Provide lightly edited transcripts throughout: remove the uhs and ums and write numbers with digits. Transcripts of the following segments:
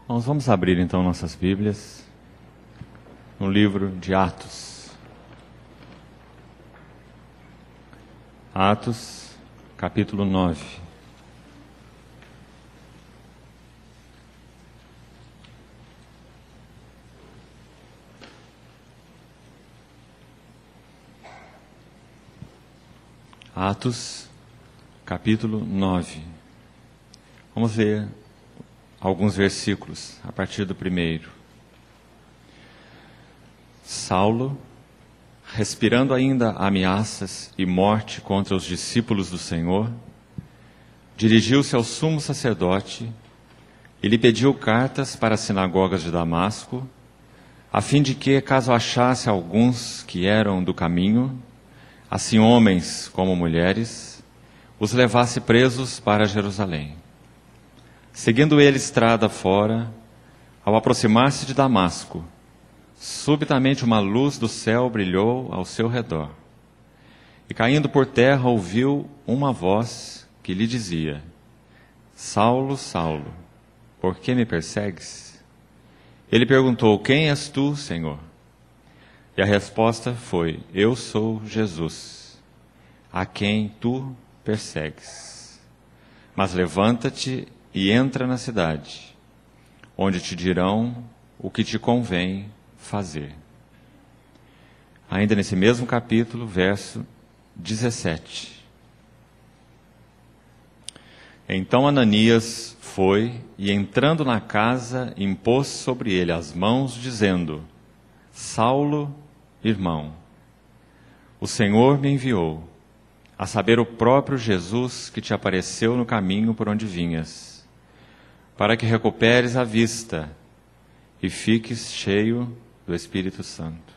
Nós vamos abrir então nossas Bíblias no livro de Atos. Atos, capítulo 9. Atos, capítulo 9. Vamos ver alguns versículos a partir do primeiro. Saulo, respirando ainda ameaças e morte contra os discípulos do Senhor, dirigiu-se ao sumo sacerdote e lhe pediu cartas para as sinagogas de Damasco, a fim de que, caso achasse alguns que eram do caminho, assim homens como mulheres, os levasse presos para Jerusalém. Seguindo ele estrada fora, ao aproximar-se de Damasco, subitamente uma luz do céu brilhou ao seu redor. E caindo por terra, ouviu uma voz que lhe dizia: Saulo, Saulo, por que me persegues? Ele perguntou: Quem és tu, Senhor? E a resposta foi: Eu sou Jesus, a quem tu persegues. Mas levanta-te e entra na cidade, onde te dirão o que te convém fazer. Ainda nesse mesmo capítulo, verso 17. Então Ananias foi e, entrando na casa, impôs sobre ele as mãos, dizendo: Saulo, irmão, o Senhor me enviou, a saber, o próprio Jesus que te apareceu no caminho por onde vinhas, para que recuperes a vista e fiques cheio do Espírito Santo.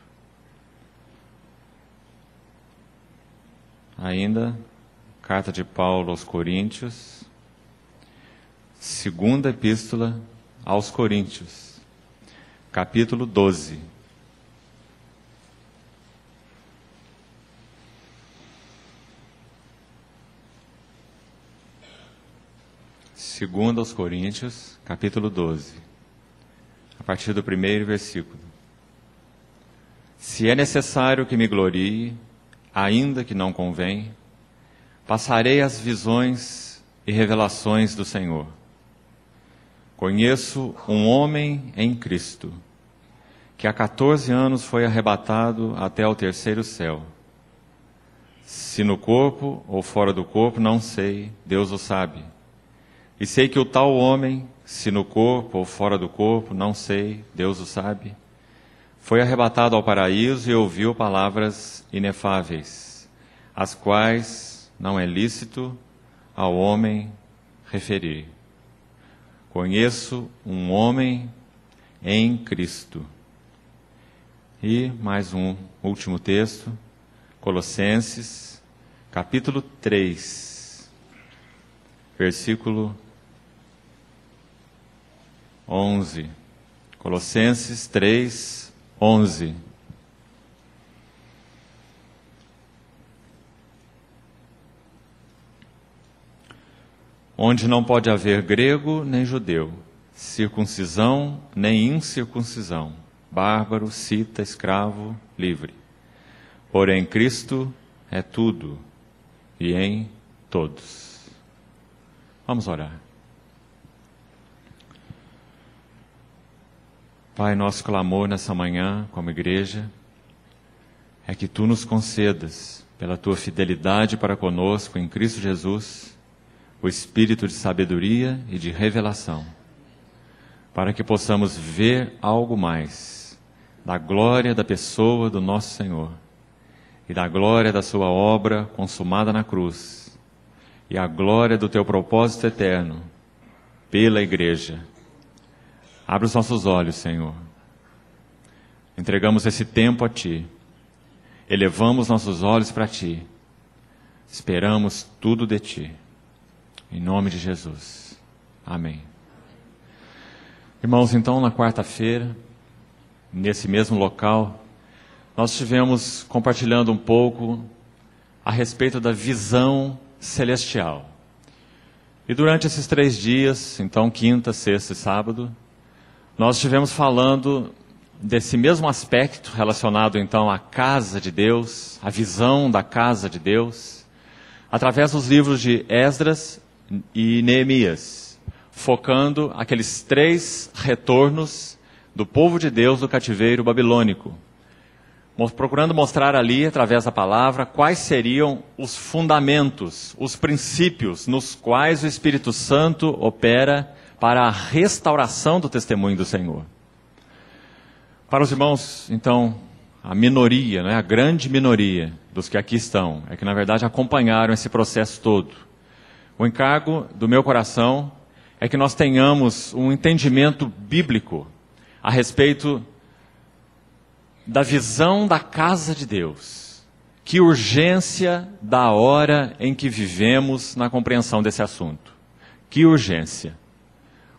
Ainda, carta de Paulo aos Coríntios, segunda epístola aos Coríntios, capítulo 12. Segunda aos Coríntios, capítulo 12, a partir do primeiro versículo. Se é necessário que me glorie, ainda que não convém, passarei as visões e revelações do Senhor. Conheço um homem em Cristo, que há 14 anos foi arrebatado até ao terceiro céu. Se no corpo ou fora do corpo, não sei, Deus o sabe. E sei que o tal homem, se no corpo ou fora do corpo, não sei, Deus o sabe, foi arrebatado ao paraíso e ouviu palavras inefáveis, as quais não é lícito ao homem referir. Conheço um homem em Cristo. E mais um último texto, Colossenses, capítulo 3, versículo 11. Colossenses 3, 11. Onde não pode haver grego nem judeu, circuncisão nem incircuncisão, bárbaro, cita, escravo, livre. Porém, Cristo é tudo e em todos. Vamos orar. Pai, nosso clamor nessa manhã, como igreja, é que Tu nos concedas, pela Tua fidelidade para conosco em Cristo Jesus, o espírito de sabedoria e de revelação, para que possamos ver algo mais da glória da pessoa do nosso Senhor e da glória da Sua obra consumada na cruz e a glória do Teu propósito eterno pela igreja. Abre os nossos olhos, Senhor. Entregamos esse tempo a Ti. Elevamos nossos olhos para Ti. Esperamos tudo de Ti. Em nome de Jesus. Amém. Irmãos, então, na quarta-feira, nesse mesmo local, nós estivemos compartilhando um pouco a respeito da visão celestial. E durante esses 3 dias, então quinta, sexta e sábado, Nós estivemos falando desse mesmo aspecto relacionado então à casa de Deus, à visão da casa de Deus, através dos livros de Esdras e Neemias, focando aqueles 3 retornos do povo de Deus do cativeiro babilônico, procurando mostrar ali, através da palavra, quais seriam os fundamentos, os princípios nos quais o Espírito Santo opera para a restauração do testemunho do Senhor. Para os irmãos, então, a minoria, a grande minoria dos que aqui estão, é que na verdade acompanharam esse processo todo. O encargo do meu coração é que nós tenhamos um entendimento bíblico a respeito da visão da casa de Deus. Que urgência da hora em que vivemos na compreensão desse assunto. Que urgência.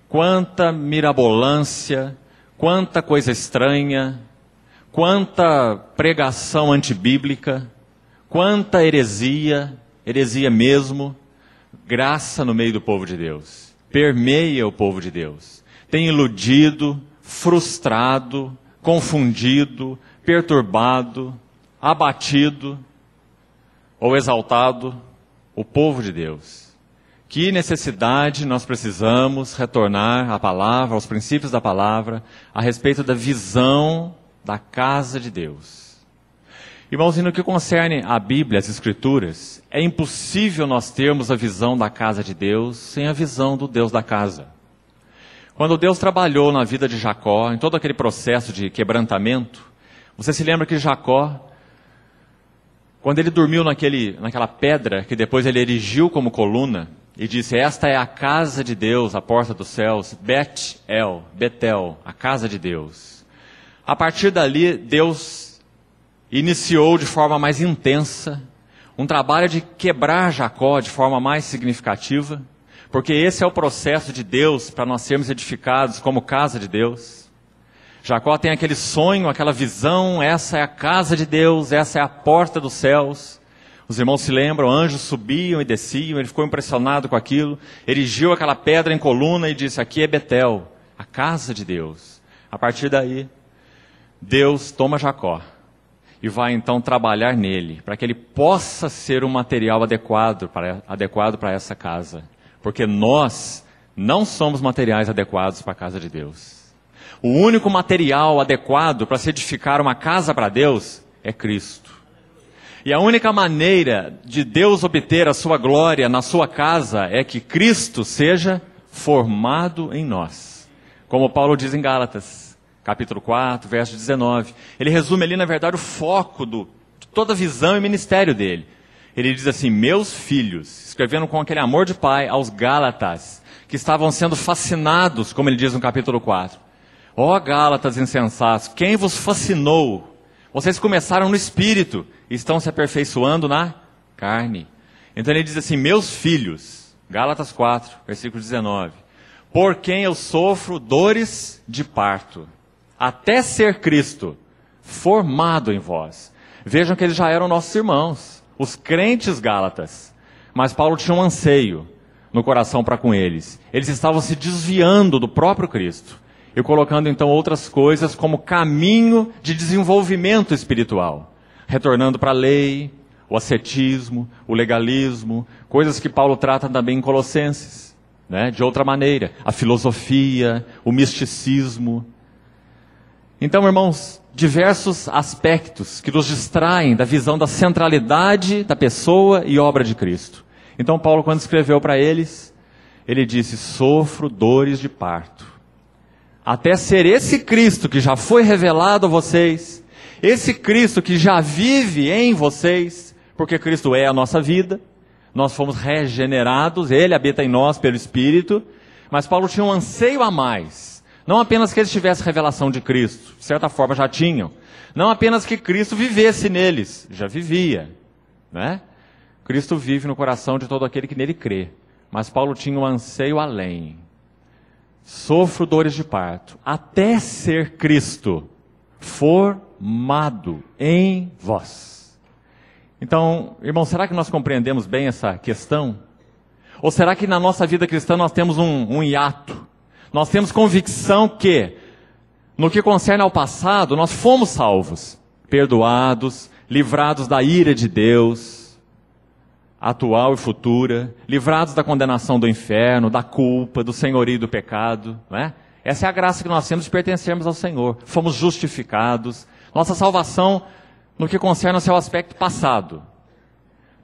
Quanta mirabolância, quanta coisa estranha, quanta pregação antibíblica, quanta heresia mesmo, graça no meio do povo de Deus. Permeia o povo de Deus. Tem iludido, frustrado, confundido, perturbado, abatido ou exaltado o povo de Deus. Que necessidade nós precisamos retornar à palavra, aos princípios da palavra, a respeito da visão da casa de Deus. Irmãos, e no que concerne a Bíblia, as Escrituras, é impossível nós termos a visão da casa de Deus sem a visão do Deus da casa. Quando Deus trabalhou na vida de Jacó, em todo aquele processo de quebrantamento, você se lembra que Jacó, quando ele dormiu naquela pedra que depois ele erigiu como coluna, e disse, esta é a casa de Deus, a porta dos céus, Betel, a casa de Deus. A partir dali, Deus iniciou de forma mais intensa, um trabalho de quebrar Jacó de forma mais significativa, porque esse é o processo de Deus para nós sermos edificados como casa de Deus. Jacó tem aquele sonho, aquela visão, essa é a casa de Deus, essa é a porta dos céus. Os irmãos se lembram, anjos subiam e desciam, ele ficou impressionado com aquilo, erigiu aquela pedra em coluna e disse, aqui é Betel, a casa de Deus. A partir daí, Deus toma Jacó e vai então trabalhar nele, para que ele possa ser um material adequado para essa casa. Porque nós não somos materiais adequados para a casa de Deus. O único material adequado para se edificar uma casa para Deus é Cristo. E a única maneira de Deus obter a sua glória na sua casa é que Cristo seja formado em nós. Como Paulo diz em Gálatas, capítulo 4, verso 19. Ele resume ali, na verdade, o foco de toda a visão e ministério dele. Ele diz assim, meus filhos, escrevendo com aquele amor de pai aos Gálatas, que estavam sendo fascinados, como ele diz no capítulo 4. Ó Gálatas insensatos, quem vos fascinou? Vocês começaram no espírito e estão se aperfeiçoando na carne. Então ele diz assim, meus filhos, Gálatas 4, versículo 19. Por quem eu sofro dores de parto, até ser Cristo formado em vós. Vejam que eles já eram nossos irmãos, os crentes gálatas. Mas Paulo tinha um anseio no coração para com eles. Eles estavam se desviando do próprio Cristo e colocando então outras coisas como caminho de desenvolvimento espiritual, retornando para a lei, o ascetismo, o legalismo, coisas que Paulo trata também em Colossenses, né? De outra maneira, a filosofia, o misticismo. Então, irmãos, diversos aspectos que nos distraem da visão da centralidade da pessoa e obra de Cristo. Então Paulo, quando escreveu para eles, ele disse, sofro dores de parto, até ser esse Cristo que já foi revelado a vocês, esse Cristo que já vive em vocês, porque Cristo é a nossa vida, nós fomos regenerados, Ele habita em nós pelo Espírito, mas Paulo tinha um anseio a mais, não apenas que eles tivessem revelação de Cristo, de certa forma já tinham, não apenas que Cristo vivesse neles, já vivia, né? Cristo vive no coração de todo aquele que nele crê, mas Paulo tinha um anseio além. Sofro dores de parto, até ser Cristo formado em vós. Então, irmão, será que nós compreendemos bem essa questão? Ou será que na nossa vida cristã nós temos um hiato? Nós temos convicção que No que concerne ao passado, nós fomos salvos, perdoados, livrados da ira de Deus, atual e futura, livrados da condenação do inferno, da culpa, do senhorio do pecado, não é? Essa é a graça que nós temos de pertencermos ao Senhor. Fomos justificados. Nossa salvação, no que concerne ao seu aspecto passado,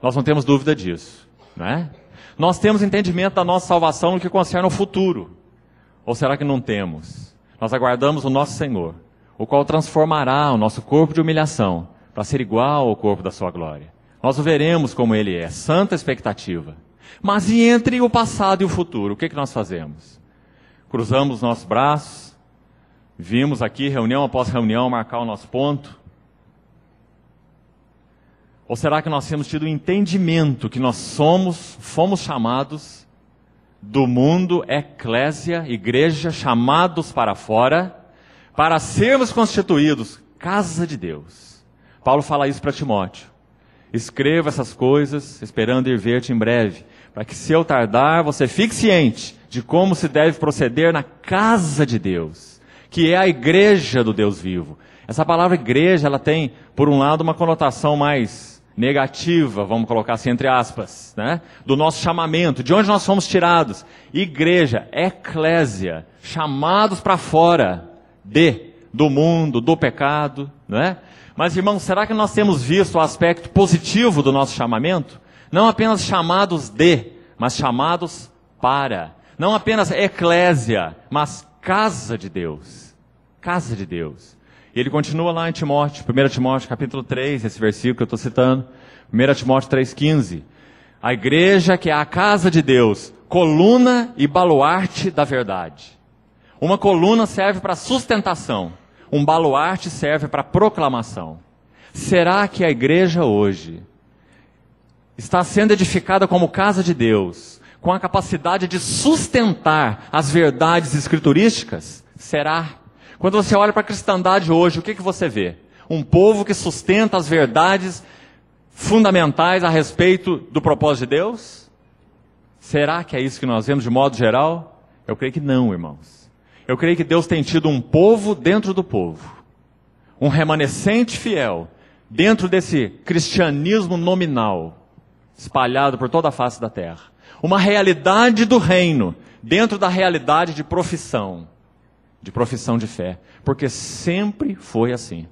nós não temos dúvida disso, não é? Nós temos entendimento da nossa salvação no que concerne ao futuro. Ou será que não temos? Nós aguardamos o nosso Senhor, o qual transformará o nosso corpo de humilhação para ser igual ao corpo da sua glória. Nós o veremos como ele é, santa expectativa. Mas e entre o passado e o futuro, o que nós fazemos? Cruzamos os nossos braços, vimos aqui, reunião após reunião, marcar o nosso ponto? Ou será que nós temos tido o entendimento que nós fomos chamados do mundo, eclésia, igreja, chamados para fora, para sermos constituídos casa de Deus? Paulo fala isso para Timóteo. Escreva essas coisas, esperando ir ver-te em breve, para que se eu tardar, você fique ciente de como se deve proceder na casa de Deus, que é a igreja do Deus vivo. Essa palavra igreja, ela tem, por um lado, uma conotação mais negativa, vamos colocar assim entre aspas, né? Do nosso chamamento, de onde nós fomos tirados. Igreja, eclésia, chamados para fora do mundo, do pecado, né? Mas, irmãos, será que nós temos visto o aspecto positivo do nosso chamamento? Não apenas chamados mas chamados para. Não apenas eclésia, mas casa de Deus. Casa de Deus. E ele continua lá em Timóteo, 1 Timóteo capítulo 3, esse versículo que eu estou citando. 1 Timóteo 3,15. A igreja que é a casa de Deus, coluna e baluarte da verdade. Uma coluna serve para sustentação. Um baluarte serve para proclamação. Será que a igreja hoje está sendo edificada como casa de Deus, com a capacidade de sustentar as verdades escriturísticas? Será? Quando você olha para a cristandade hoje, o que você vê? Um povo que sustenta as verdades fundamentais a respeito do propósito de Deus? Será que é isso que nós vemos de modo geral? Eu creio que não, irmãos. Eu creio que Deus tem tido um povo dentro do povo. Um remanescente fiel dentro desse cristianismo nominal, espalhado por toda a face da terra. Uma realidade do reino dentro da realidade de profissão de fé. Porque sempre foi assim.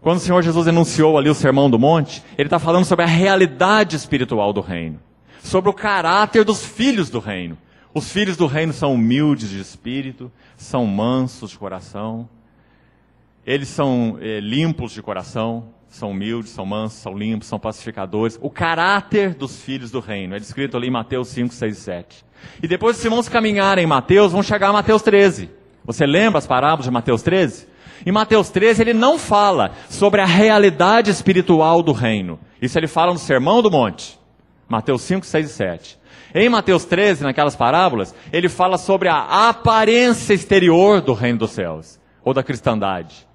Quando o Senhor Jesus enunciou ali o Sermão do Monte, Ele está falando sobre a realidade espiritual do reino. Sobre o caráter dos filhos do reino. Os filhos do reino são humildes de espírito, são mansos de coração. Eles são limpos de coração, são humildes, são mansos, são limpos, são pacificadores. O caráter dos filhos do reino é descrito ali em Mateus 5, 6 e 7. E depois, se irmãos caminharem em Mateus, vão chegar a Mateus 13. Você lembra as parábolas de Mateus 13? Em Mateus 13, ele não fala sobre a realidade espiritual do reino. Isso ele fala no Sermão do Monte. Mateus 5, 6 e 7. Em Mateus 13, naquelas parábolas, ele fala sobre a aparência exterior do reino dos céus, ou da cristandade.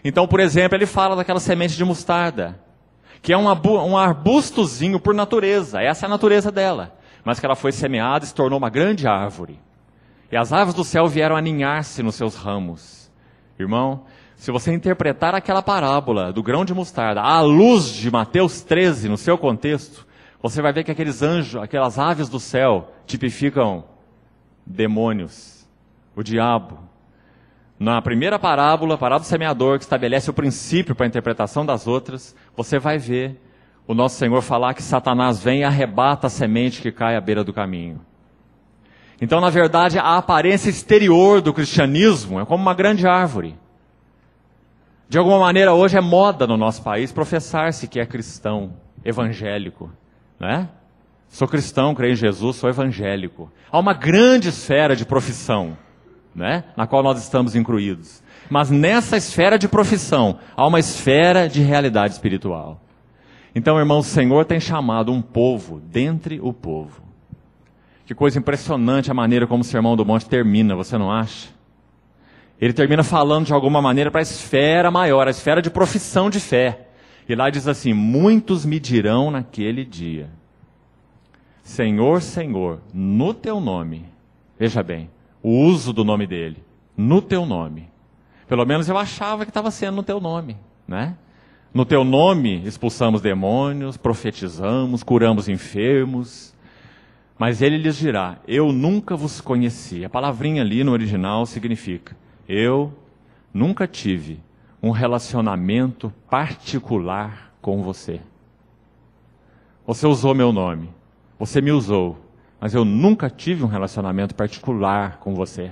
Então, por exemplo, ele fala daquela semente de mostarda, que é um arbustozinho por natureza, essa é a natureza dela, mas que ela foi semeada e se tornou uma grande árvore. E as aves do céu vieram aninhar-se nos seus ramos. Irmão, se você interpretar aquela parábola do grão de mostarda à luz de Mateus 13, no seu contexto, você vai ver que aqueles anjos, aquelas aves do céu, tipificam demônios, o diabo. Na primeira parábola, a parábola do semeador, que estabelece o princípio para a interpretação das outras, você vai ver o nosso Senhor falar que Satanás vem e arrebata a semente que cai à beira do caminho. Então, na verdade, a aparência exterior do cristianismo é como uma grande árvore. De alguma maneira, hoje é moda no nosso país professar-se que é cristão, evangélico. Né? Sou cristão, creio em Jesus, sou evangélico. Há uma grande esfera de profissão, né? Na qual nós estamos incluídos. Mas nessa esfera de profissão, há uma esfera de realidade espiritual. Então, irmão, o Senhor tem chamado um povo dentre o povo. Que coisa impressionante a maneira como o Sermão do Monte termina, você não acha? Ele termina falando de alguma maneira para a esfera maior, a esfera de profissão de fé. E lá diz assim: muitos me dirão naquele dia: Senhor, Senhor, no teu nome. Veja bem, o uso do nome dele. No teu nome. Pelo menos eu achava que estava sendo no teu nome, né? No teu nome expulsamos demônios, profetizamos, curamos enfermos. Mas ele lhes dirá: eu nunca vos conheci. A palavrinha ali no original significa: eu nunca tive um relacionamento particular com você. Você usou meu nome, você me usou, mas eu nunca tive um relacionamento particular com você.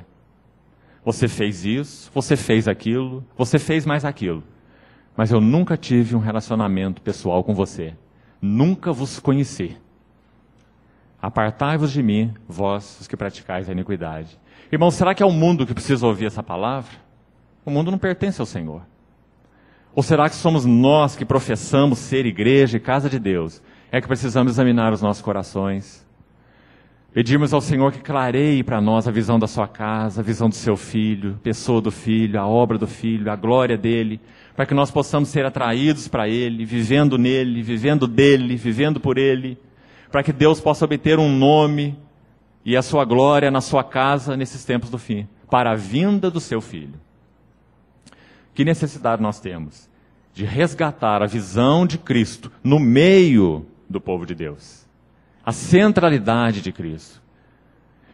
Você fez isso, você fez aquilo, você fez mais aquilo. Mas eu nunca tive um relacionamento pessoal com você. Nunca vos conheci. Apartai-vos de mim, vós, os que praticais a iniquidade. Irmão, será que é o mundo que precisa ouvir essa palavra? O mundo não pertence ao Senhor. Ou será que somos nós que professamos ser igreja e casa de Deus, é que precisamos examinar os nossos corações? Pedimos ao Senhor que clareie para nós a visão da sua casa, a visão do seu filho, pessoa do filho, a obra do filho, a glória dele, para que nós possamos ser atraídos para ele, vivendo nele, vivendo dele, vivendo por ele, para que Deus possa obter um nome e a sua glória na sua casa nesses tempos do fim, para a vinda do seu filho. Que necessidade nós temos de resgatar a visão de Cristo no meio do povo de Deus. A centralidade de Cristo.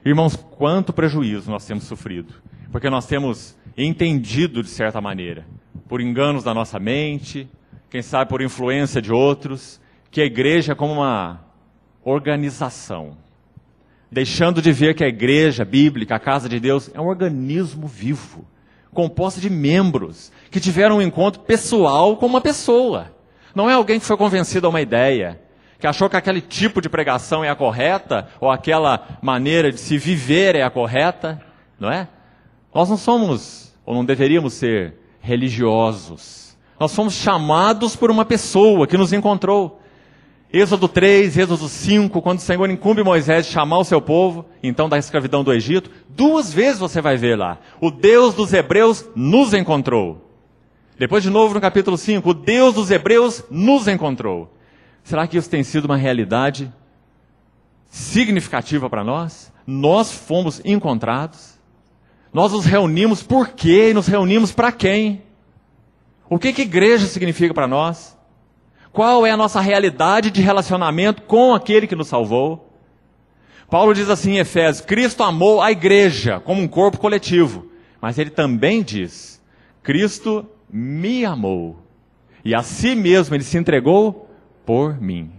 Irmãos, quanto prejuízo nós temos sofrido. Porque nós temos entendido, de certa maneira, por enganos da nossa mente, quem sabe por influência de outros, que a igreja é como uma organização. Deixando de ver que a igreja bíblica, a casa de Deus, é um organismo vivo, composto de membros, que tiveram um encontro pessoal com uma pessoa. Não é alguém que foi convencido a uma ideia, que achou que aquele tipo de pregação é a correta, ou aquela maneira de se viver é a correta, não é? Nós não somos, ou não deveríamos ser, religiosos. Nós somos chamados por uma pessoa que nos encontrou. Êxodo 3, Êxodo 5, quando o Senhor incumbe Moisés de chamar o seu povo, então da escravidão do Egito, 2 vezes você vai ver lá: o Deus dos Hebreus nos encontrou. Depois de novo no capítulo 5, o Deus dos Hebreus nos encontrou. Será que isso tem sido uma realidade significativa para nós? Nós fomos encontrados. Nós nos reunimos por quê? E nos reunimos para quem? O que igreja significa para nós? Qual é a nossa realidade de relacionamento com aquele que nos salvou? Paulo diz assim em Efésios: Cristo amou a igreja como um corpo coletivo. Mas ele também diz: Cristo me amou. E a si mesmo ele se entregou por mim.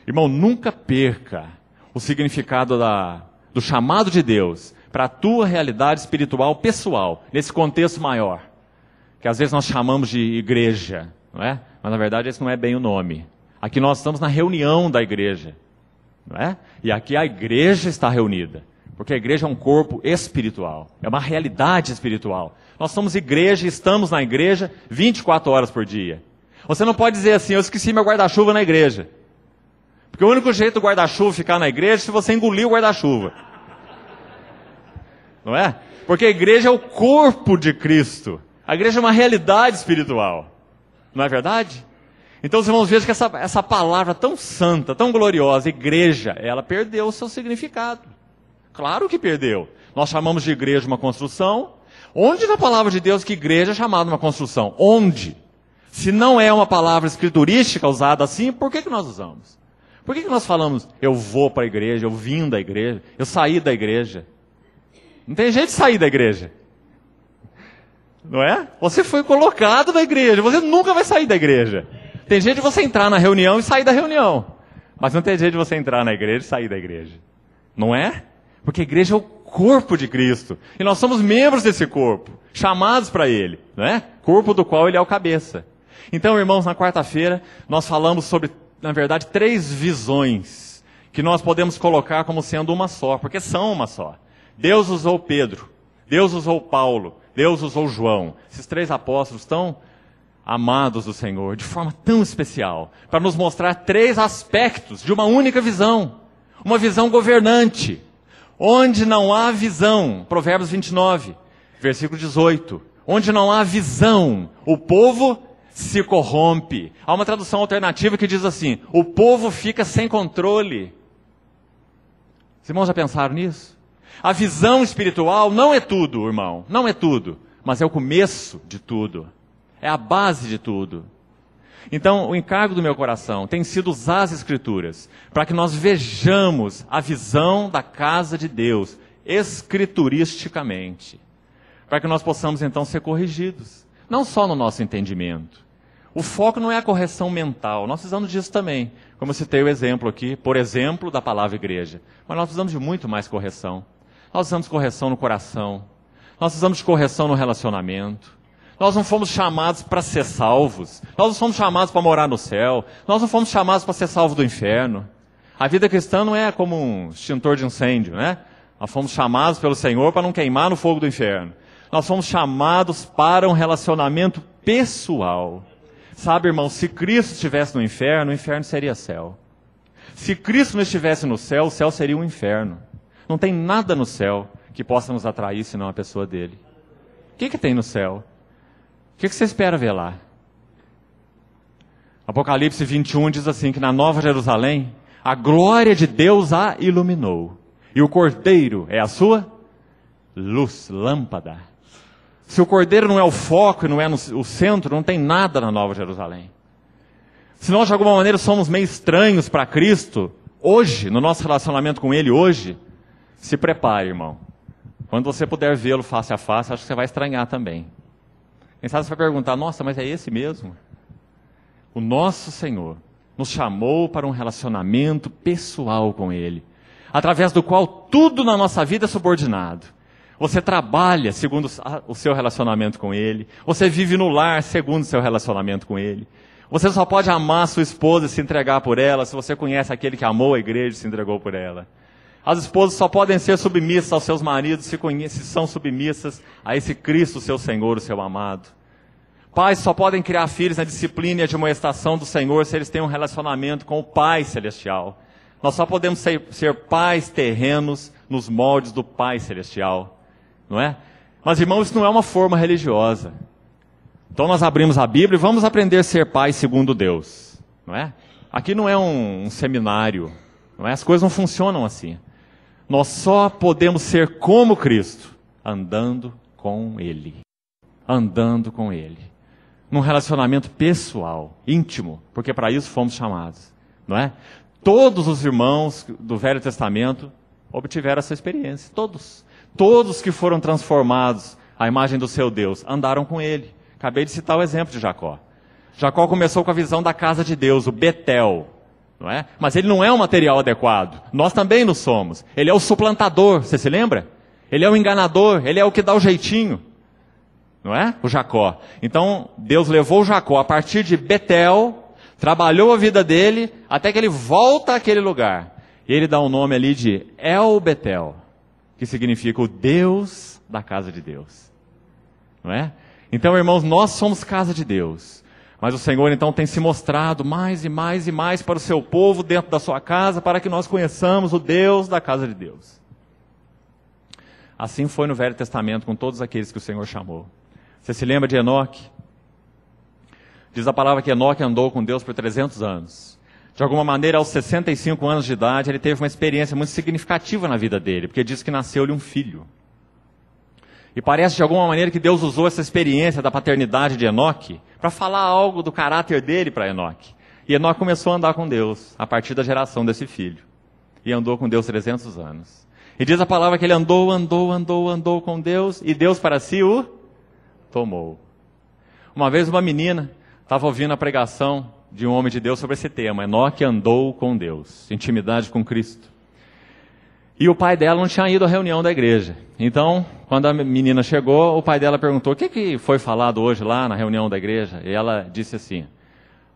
Irmão, nunca perca o significado do chamado de Deus para a tua realidade espiritual pessoal, nesse contexto maior, que às vezes nós chamamos de igreja, não é? Mas na verdade esse não é bem o nome. Aqui nós estamos na reunião da igreja, não é? E aqui a igreja está reunida, porque a igreja é um corpo espiritual, é uma realidade espiritual. Nós somos igreja e estamos na igreja 24 horas por dia. Você não pode dizer assim: eu esqueci meu guarda-chuva na igreja. Porque o único jeito do guarda-chuva ficar na igreja é se você engolir o guarda-chuva. Não é? Porque a igreja é o corpo de Cristo. A igreja é uma realidade espiritual. Não é verdade? Então, os irmãos, vejam que essa palavra tão santa, tão gloriosa, igreja, ela perdeu o seu significado. Claro que perdeu. Nós chamamos de igreja uma construção. Onde na palavra de Deus que igreja é chamada uma construção? Onde? Se não é uma palavra escriturística usada assim, por que nós usamos? Por que nós falamos: eu vou para a igreja, eu vim da igreja, eu saí da igreja? Não tem jeito de sair da igreja. Não é? Você foi colocado na igreja, você nunca vai sair da igreja. Tem jeito de você entrar na reunião e sair da reunião. Mas não tem jeito de você entrar na igreja e sair da igreja. Não é? Porque a igreja é o corpo de Cristo. E nós somos membros desse corpo, chamados para ele, não é? Corpo do qual ele é o cabeça. Então, irmãos, na quarta-feira, nós falamos sobre, na verdade, 3 visões que nós podemos colocar como sendo uma só, porque são uma só. Deus usou Pedro, Deus usou Paulo, Deus usou João. Esses 3 apóstolos tão amados do Senhor, de forma tão especial, para nos mostrar 3 aspectos de uma única visão. Uma visão governante. Onde não há visão, Provérbios 29, versículo 18. Onde não há visão, o povo se corrompe. Há uma tradução alternativa que diz assim: o povo fica sem controle. Os irmãos já pensaram nisso? A visão espiritual não é tudo, irmão, não é tudo. mas é o começo de tudo. É a base de tudo. Então, o encargo do meu coração tem sido usar as Escrituras para que nós vejamos a visão da casa de Deus, escrituristicamente. Para que nós possamos, então, ser corrigidos. Não só no nosso entendimento. O foco não é a correção mental. Nós precisamos disso também. Como eu citei o exemplo aqui, por exemplo, da palavra igreja. Mas nós precisamos de muito mais correção. Nós precisamos de correção no coração. Nós precisamos de correção no relacionamento. Nós não fomos chamados para ser salvos. Nós não fomos chamados para morar no céu. Nós não fomos chamados para ser salvos do inferno. A vida cristã não é como um extintor de incêndio, né? Nós fomos chamados pelo Senhor para não queimar no fogo do inferno. Nós fomos chamados para um relacionamento pessoal. Sabe, irmão, se Cristo estivesse no inferno, o inferno seria céu. Se Cristo não estivesse no céu, o céu seria um inferno. Não tem nada no céu que possa nos atrair senão a pessoa dele. O que tem no céu? O que você espera ver lá? Apocalipse 21 diz assim, que na Nova Jerusalém, a glória de Deus a iluminou. E o Cordeiro é a sua luz, lâmpada. Se o Cordeiro não é o foco e não é o centro, não tem nada na Nova Jerusalém. Se nós de alguma maneira somos meio estranhos para Cristo, hoje, no nosso relacionamento com Ele hoje, se prepare, irmão. Quando você puder vê-lo face a face, acho que você vai estranhar também. Quem sabe você vai perguntar, nossa, mas é esse mesmo? O nosso Senhor nos chamou para um relacionamento pessoal com Ele, através do qual tudo na nossa vida é subordinado. Você trabalha segundo o seu relacionamento com Ele. Você vive no lar segundo o seu relacionamento com Ele. Você só pode amar a sua esposa e se entregar por ela se você conhece aquele que amou a igreja e se entregou por ela. As esposas só podem ser submissas aos seus maridos se são submissas a esse Cristo, seu Senhor, o seu amado. Pais só podem criar filhos na disciplina e admoestação do Senhor se eles têm um relacionamento com o Pai Celestial. Nós só podemos ser pais terrenos nos moldes do Pai Celestial. Não é? Mas, irmãos, isso não é uma forma religiosa. Então nós abrimos a Bíblia e vamos aprender a ser pais segundo Deus. Não é? Aqui não é um seminário. Não é? As coisas não funcionam assim. Nós só podemos ser como Cristo, andando com Ele. Andando com Ele. Num relacionamento pessoal, íntimo, porque para isso fomos chamados. Não é? Todos os irmãos do Velho Testamento obtiveram essa experiência. Todos. Todos que foram transformados à imagem do seu Deus, andaram com Ele. Acabei de citar o exemplo de Jacó. Jacó começou com a visão da casa de Deus, o Betel. Não é? Mas ele não é um material adequado. Nós também não somos. Ele é o suplantador, você se lembra? Ele é o enganador, ele é o que dá o jeitinho. Não é? O Jacó. Então, Deus levou o Jacó a partir de Betel, trabalhou a vida dele, até que ele volta àquele lugar. E ele dá um nome ali de El Betel, que significa o Deus da casa de Deus. Não é? Então, irmãos, nós somos casa de Deus. Mas o Senhor, então, tem se mostrado mais e mais e mais para o seu povo dentro da sua casa, para que nós conheçamos o Deus da casa de Deus. Assim foi no Velho Testamento com todos aqueles que o Senhor chamou. Você se lembra de Enoque? Diz a palavra que Enoque andou com Deus por 300 anos. De alguma maneira, aos 65 anos de idade, ele teve uma experiência muito significativa na vida dele, porque diz que nasceu-lhe um filho. E parece de alguma maneira que Deus usou essa experiência da paternidade de Enoque para falar algo do caráter dele para Enoque. E Enoque começou a andar com Deus a partir da geração desse filho. E andou com Deus 300 anos. E diz a palavra que ele andou com Deus, e Deus para si o tomou. Uma vez uma menina estava ouvindo a pregação de um homem de Deus sobre esse tema. Enoque andou com Deus, intimidade com Cristo. E o pai dela não tinha ido à reunião da igreja. Então, quando a menina chegou, o pai dela perguntou, o que foi falado hoje lá na reunião da igreja? E ela disse assim,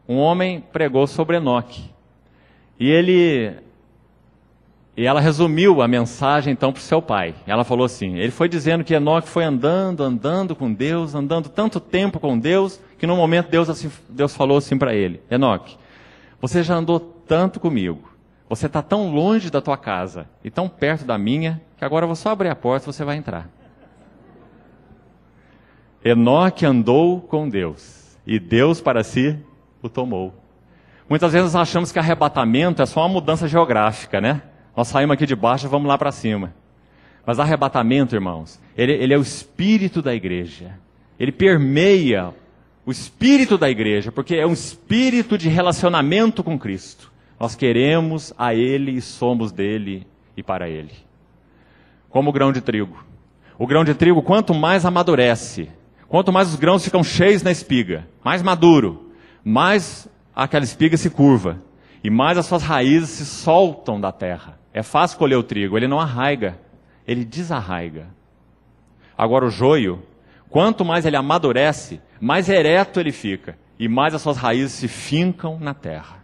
um homem pregou sobre Enoque. E ela resumiu a mensagem então para o seu pai. Ela falou assim, ele foi dizendo que Enoque foi andando com Deus, andando tanto tempo com Deus, que no momento Deus falou assim para ele, Enoque, você já andou tanto comigo, você está tão longe da tua casa e tão perto da minha, que agora eu vou só abrir a porta e você vai entrar. Enoque andou com Deus, e Deus para si o tomou. Muitas vezes nós achamos que arrebatamento é só uma mudança geográfica, né? Nós saímos aqui de baixo e vamos lá para cima. Mas arrebatamento, irmãos, ele é o espírito da igreja. Ele permeia o espírito da igreja, porque é um espírito de relacionamento com Cristo. Nós queremos a Ele e somos dele e para Ele. Como o grão de trigo. O grão de trigo, quanto mais amadurece, quanto mais os grãos ficam cheios na espiga, mais maduro, mais aquela espiga se curva, e mais as suas raízes se soltam da terra. É fácil colher o trigo, ele não arraiga, ele desarraiga. Agora o joio, quanto mais ele amadurece, mais ereto ele fica, e mais as suas raízes se fincam na terra.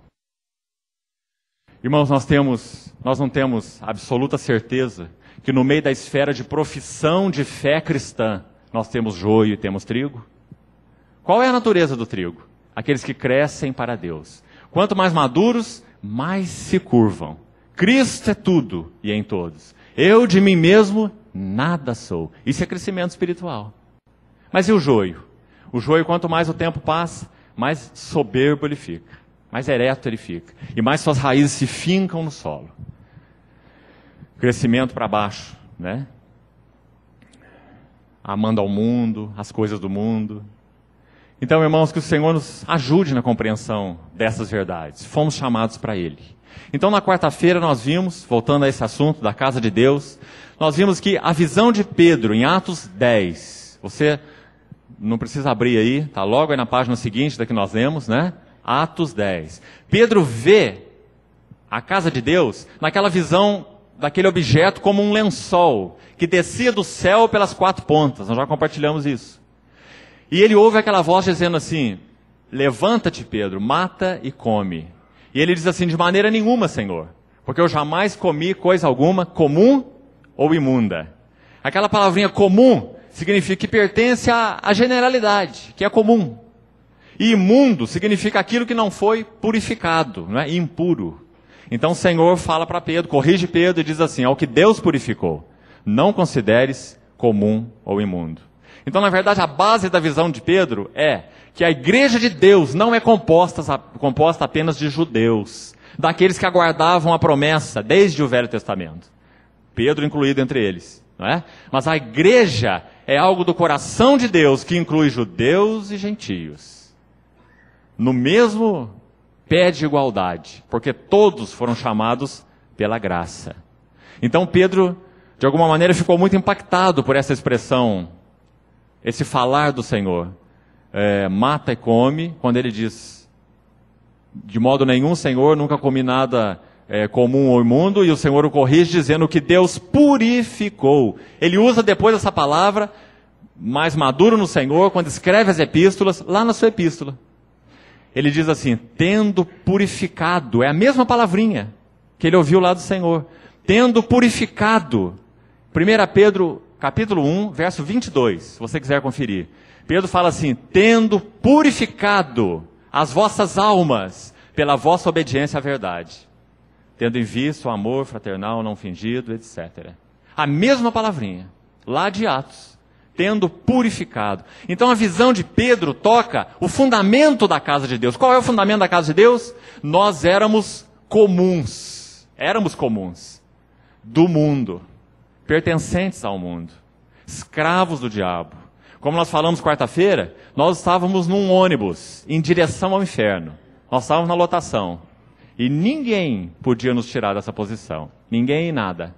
Irmãos, nós não temos absoluta certeza que no meio da esfera de profissão de fé cristã, nós temos joio e temos trigo? Qual é a natureza do trigo? Aqueles que crescem para Deus. Quanto mais maduros, mais se curvam. Cristo é tudo e em todos. Eu de mim mesmo nada sou. Isso é crescimento espiritual. Mas e o joio? O joio, quanto mais o tempo passa, mais soberbo ele fica. Mais ereto ele fica. E mais suas raízes se fincam no solo. Crescimento para baixo, né? Amando ao mundo, as coisas do mundo. Então, irmãos, que o Senhor nos ajude na compreensão dessas verdades. Fomos chamados para Ele. Então, na quarta-feira nós vimos, voltando a esse assunto da casa de Deus, nós vimos que a visão de Pedro em Atos 10, você não precisa abrir aí, está logo aí na página seguinte da que nós lemos, né? Atos 10. Pedro vê a casa de Deus naquela visão daquele objeto como um lençol que descia do céu pelas quatro pontas. Nós já compartilhamos isso. E ele ouve aquela voz dizendo assim: levanta-te, Pedro, mata e come. E ele diz assim: de maneira nenhuma, Senhor, porque eu jamais comi coisa alguma comum ou imunda. Aquela palavrinha comum significa que pertence à generalidade, que é comum. E imundo significa aquilo que não foi purificado, não é? Impuro. Então o Senhor fala para Pedro, corrige Pedro e diz assim: ao que Deus purificou, não consideres comum ou imundo. Então, na verdade, a base da visão de Pedro é que a igreja de Deus não é composta apenas de judeus, daqueles que aguardavam a promessa desde o Velho Testamento. Pedro incluído entre eles, não é? Mas a igreja é algo do coração de Deus que inclui judeus e gentios. No mesmo pé de igualdade, porque todos foram chamados pela graça. Então Pedro, de alguma maneira, ficou muito impactado por essa expressão, esse falar do Senhor. Mata e come, quando ele diz, de modo nenhum, Senhor, nunca comi nada comum ou imundo, e o Senhor o corrige dizendo que Deus purificou. Ele usa depois essa palavra, mais maduro no Senhor, quando escreve as epístolas, lá na sua epístola. Ele diz assim: tendo purificado, é a mesma palavrinha que ele ouviu lá do Senhor. Tendo purificado. 1 Pedro, capítulo 1, verso 22, se você quiser conferir. Pedro fala assim: tendo purificado as vossas almas pela vossa obediência à verdade. Tendo em vista o amor fraternal não fingido, etc. A mesma palavrinha, lá de Atos. Tendo purificado. Então a visão de Pedro toca o fundamento da casa de Deus. Qual é o fundamento da casa de Deus? Nós éramos comuns. Éramos comuns. Do mundo. Pertencentes ao mundo. Escravos do diabo. Como nós falamos quarta-feira, nós estávamos num ônibus em direção ao inferno. Nós estávamos na lotação. E ninguém podia nos tirar dessa posição. Ninguém e nada.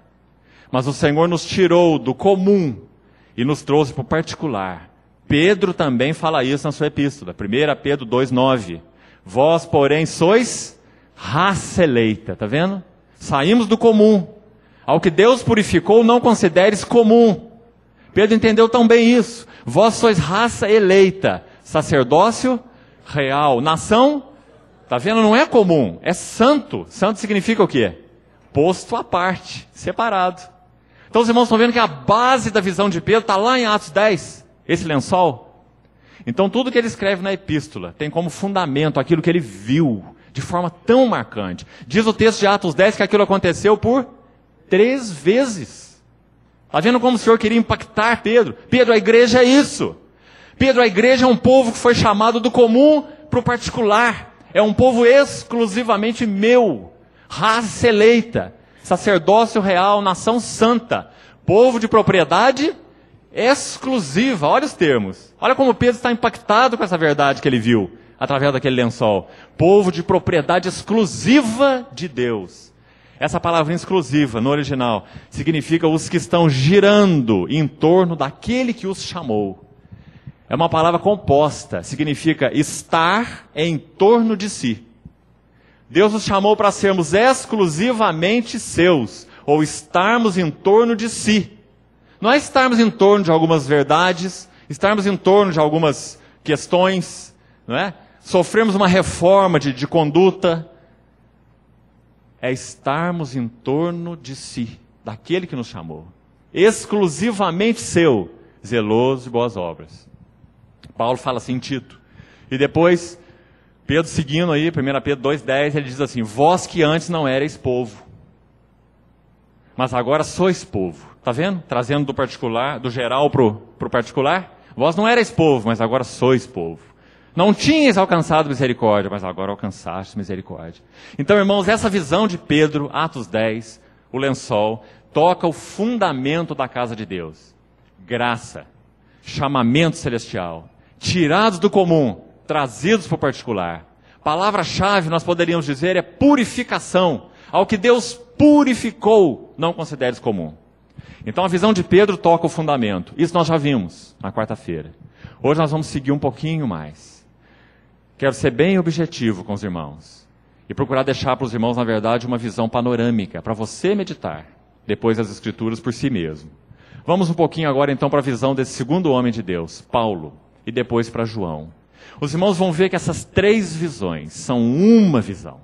Mas o Senhor nos tirou do comum e nos trouxe para o particular. Pedro também fala isso na sua epístola. 1 Pedro 2,9. Vós, porém, sois raça eleita. Está vendo? Saímos do comum. Ao que Deus purificou, não consideres comum. Pedro entendeu tão bem isso. Vós sois raça eleita. Sacerdócio real. Nação, está vendo? Não é comum. É santo. Santo significa o quê? Posto à parte. Separado. Então os irmãos estão vendo que a base da visão de Pedro está lá em Atos 10, esse lençol. Então tudo que ele escreve na epístola tem como fundamento aquilo que ele viu, de forma tão marcante. Diz o texto de Atos 10 que aquilo aconteceu por 3 vezes. Está vendo como o Senhor queria impactar Pedro? Pedro, a igreja é isso. Pedro, a igreja é um povo que foi chamado do comum para o particular. É um povo exclusivamente meu, raça eleita. Sacerdócio real, nação santa, Povo de propriedade exclusiva. Olha os termos. Olha como Pedro está impactado com essa verdade que ele viu através daquele lençol. Povo de propriedade exclusiva de Deus. Essa palavra exclusiva, no original, significa os que estão girando em torno daquele que os chamou. É uma palavra composta, significa estar em torno de si. Deus nos chamou para sermos exclusivamente seus, ou estarmos em torno de si. Não é estarmos em torno de algumas verdades, estarmos em torno de algumas questões, não é? Sofremos uma reforma de conduta. É estarmos em torno de si, daquele que nos chamou. Exclusivamente seu, zeloso de boas obras. Paulo fala assim em Tito. E depois, Pedro seguindo aí, 1 Pedro 2,10, ele diz assim: vós que antes não erais povo, mas agora sois povo. Está vendo? Trazendo do particular, do geral para o particular. Vós não erais povo, mas agora sois povo. Não tinhas alcançado misericórdia, mas agora alcançaste misericórdia. Então, irmãos, essa visão de Pedro, Atos 10, o lençol, toca o fundamento da casa de Deus. Graça, chamamento celestial, tirados do comum, trazidos para o particular. Palavra-chave, nós poderíamos dizer, é purificação. Ao que Deus purificou, não consideres comum. Então, a visão de Pedro toca o fundamento. Isso nós já vimos na quarta-feira. Hoje nós vamos seguir um pouquinho mais. Quero ser bem objetivo com os irmãos e procurar deixar para os irmãos, na verdade, uma visão panorâmica, para você meditar, depois das Escrituras por si mesmo. Vamos um pouquinho agora, então, para a visão desse segundo homem de Deus, Paulo, e depois para João. Os irmãos vão ver que essas três visões são uma visão.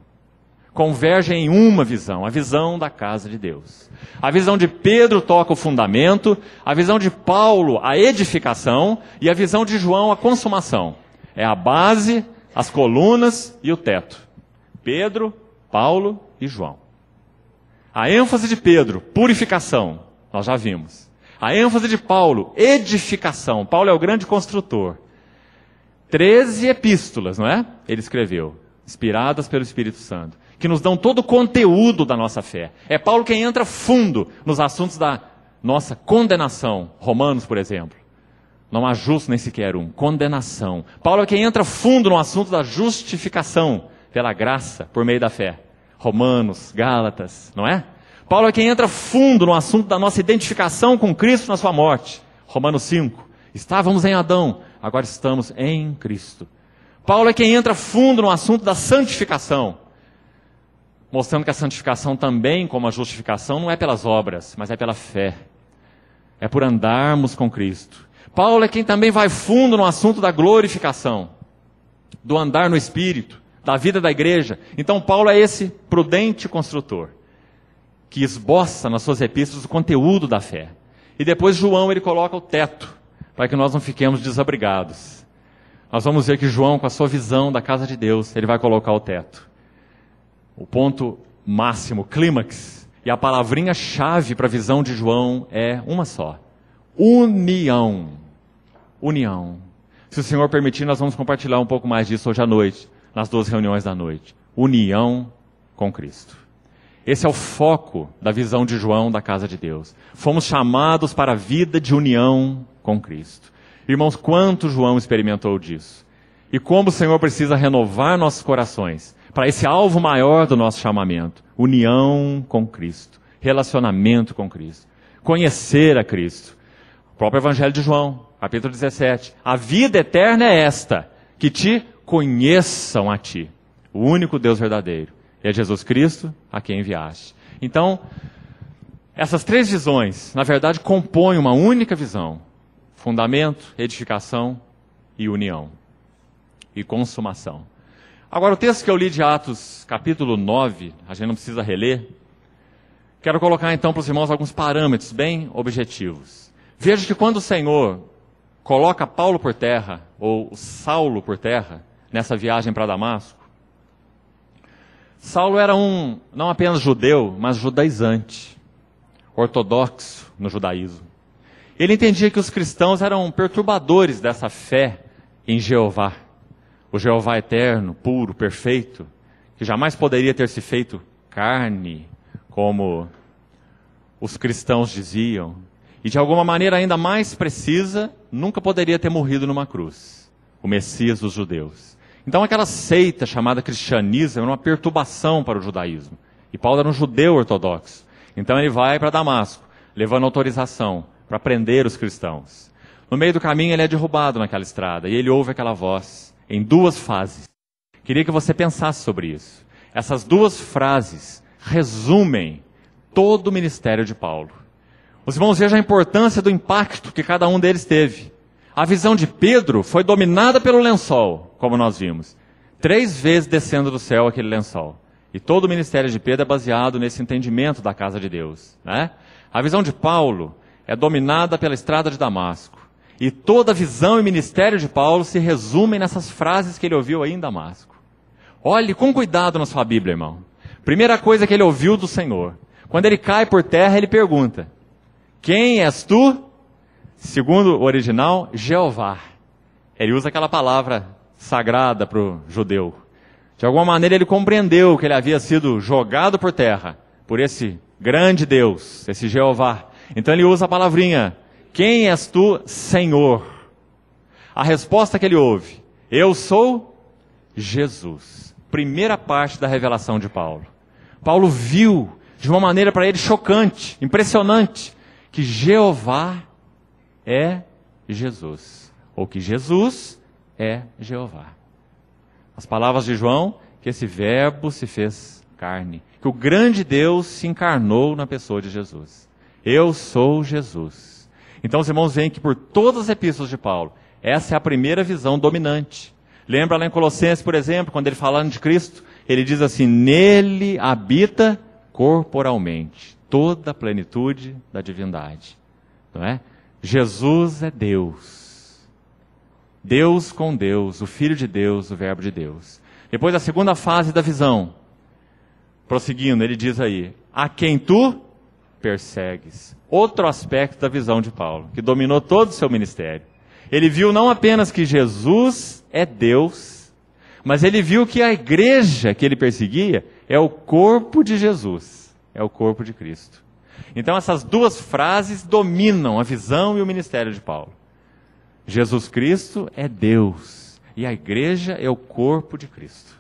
Convergem em uma visão, a visão da casa de Deus. A visão de Pedro toca o fundamento, a visão de Paulo, a edificação, e a visão de João, a consumação. É a base, as colunas e o teto. Pedro, Paulo e João. A ênfase de Pedro, purificação, nós já vimos. A ênfase de Paulo, edificação. Paulo é o grande construtor. 13 epístolas, não é? Ele escreveu, inspiradas pelo Espírito Santo, que nos dão todo o conteúdo da nossa fé. É Paulo quem entra fundo nos assuntos da nossa condenação. Romanos, por exemplo. Não há justo nem sequer um. Condenação. Paulo é quem entra fundo no assunto da justificação pela graça, por meio da fé. Romanos, Gálatas, não é? Paulo é quem entra fundo no assunto da nossa identificação com Cristo na sua morte. Romanos 5. Estávamos em Adão, agora estamos em Cristo. Paulo é quem entra fundo no assunto da santificação, mostrando que a santificação também, como a justificação, não é pelas obras, mas é pela fé. É por andarmos com Cristo. Paulo é quem também vai fundo no assunto da glorificação, do andar no Espírito, da vida da igreja. Então Paulo é esse prudente construtor, que esboça nas suas epístolas o conteúdo da fé. E depois João, ele coloca o teto, para que nós não fiquemos desabrigados. Nós vamos ver que João, com a sua visão da casa de Deus, ele vai colocar o teto. O ponto máximo, clímax, e a palavrinha-chave para a visão de João é uma só. União. União. Se o Senhor permitir, nós vamos compartilhar um pouco mais disso hoje à noite, nas 2 reuniões da noite. União com Cristo. Esse é o foco da visão de João da casa de Deus. Fomos chamados para a vida de união com Cristo. Irmãos, quanto João experimentou disso? E como o Senhor precisa renovar nossos corações para esse alvo maior do nosso chamamento. União com Cristo. Relacionamento com Cristo. Conhecer a Cristo. O próprio Evangelho de João, capítulo 17. A vida eterna é esta, que te conheçam a ti, o único Deus verdadeiro. E é Jesus Cristo a quem enviaste. Então, essas três visões, na verdade, compõem uma única visão. Fundamento, edificação e união. E consumação. Agora, o texto que eu li de Atos, capítulo 9, a gente não precisa reler. Quero colocar então para os irmãos alguns parâmetros bem objetivos. Veja que quando o Senhor coloca Paulo por terra, ou Saulo por terra, nessa viagem para Damasco, Saulo era não apenas judeu, mas judaizante, ortodoxo no judaísmo. Ele entendia que os cristãos eram perturbadores dessa fé em Jeová, o Jeová eterno, puro, perfeito, que jamais poderia ter se feito carne, como os cristãos diziam, e de alguma maneira ainda mais precisa, nunca poderia ter morrido numa cruz. O Messias dos judeus. Então aquela seita chamada cristianismo era uma perturbação para o judaísmo. E Paulo era um judeu ortodoxo. Então ele vai para Damasco, levando autorização para prender os cristãos. No meio do caminho ele é derrubado naquela estrada, e ele ouve aquela voz, em duas fases. Queria que você pensasse sobre isso. Essas duas frases resumem todo o ministério de Paulo. Os irmãos vejam a importância do impacto que cada um deles teve. A visão de Pedro foi dominada pelo lençol, como nós vimos. 3 vezes descendo do céu aquele lençol. E todo o ministério de Pedro é baseado nesse entendimento da casa de Deus, né? A visão de Paulo é dominada pela estrada de Damasco. E toda a visão e ministério de Paulo se resumem nessas frases que ele ouviu aí em Damasco. Olhe com cuidado na sua Bíblia, irmão. Primeira coisa que ele ouviu do Senhor. Quando ele cai por terra, ele pergunta: quem és tu? Segundo o original, Jeová. Ele usa aquela palavra sagrada para o judeu. De alguma maneira ele compreendeu que ele havia sido jogado por terra por esse grande Deus, esse Jeová. Então ele usa a palavrinha: quem és tu, Senhor? A resposta que ele ouve: eu sou Jesus. Primeira parte da revelação de Paulo. Paulo viu de uma maneira para ele chocante, impressionante, que Jeová é Jesus, ou que Jesus é Jeová. As palavras de João, que esse verbo se fez carne, que o grande Deus se encarnou na pessoa de Jesus. Eu sou Jesus. Então os irmãos veem que por todas as epístolas de Paulo, essa é a primeira visão dominante. Lembra lá em Colossenses, por exemplo, quando ele falando de Cristo, ele diz assim: nele habita corporalmente toda a plenitude da divindade. Não é? Jesus é Deus. Deus com Deus, o Filho de Deus, o Verbo de Deus. Depois a segunda fase da visão. Prosseguindo, ele diz aí: a quem tu persegues. Outro aspecto da visão de Paulo, que dominou todo o seu ministério. Ele viu não apenas que Jesus é Deus, mas ele viu que a igreja que ele perseguia é o corpo de Jesus, é o corpo de Cristo. Então essas duas frases dominam a visão e o ministério de Paulo. Jesus Cristo é Deus e a igreja é o corpo de Cristo.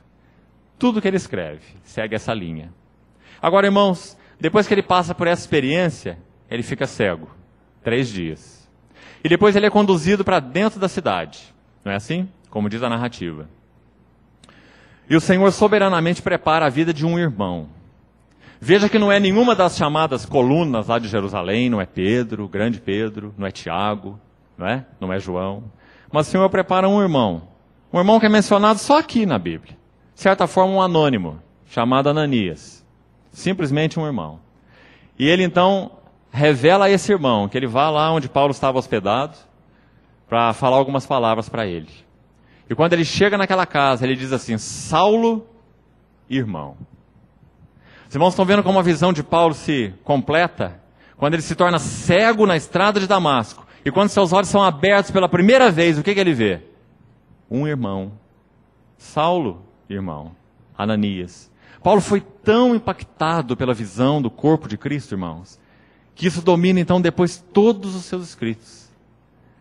Tudo que ele escreve segue essa linha. Agora, irmãos, depois que ele passa por essa experiência, ele fica cego, 3 dias. E depois ele é conduzido para dentro da cidade. Não é assim? Como diz a narrativa. E o Senhor soberanamente prepara a vida de um irmão. Veja que não é nenhuma das chamadas colunas lá de Jerusalém, não é Pedro, o grande Pedro, não é Tiago, não é João. Mas o Senhor prepara um irmão que é mencionado só aqui na Bíblia. De certa forma um anônimo, chamado Ananias. Simplesmente um irmão. E ele então revela a esse irmão que ele vá lá onde Paulo estava hospedado para falar algumas palavras para ele. E quando ele chega naquela casa, ele diz assim: Saulo, irmão. Os irmãos estão vendo como a visão de Paulo se completa? Quando ele se torna cego na estrada de Damasco. E quando seus olhos são abertos pela primeira vez, o que ele vê? Um irmão. Saulo, irmão. Ananias. Paulo foi tão impactado pela visão do corpo de Cristo, irmãos, que isso domina então depois todos os seus escritos.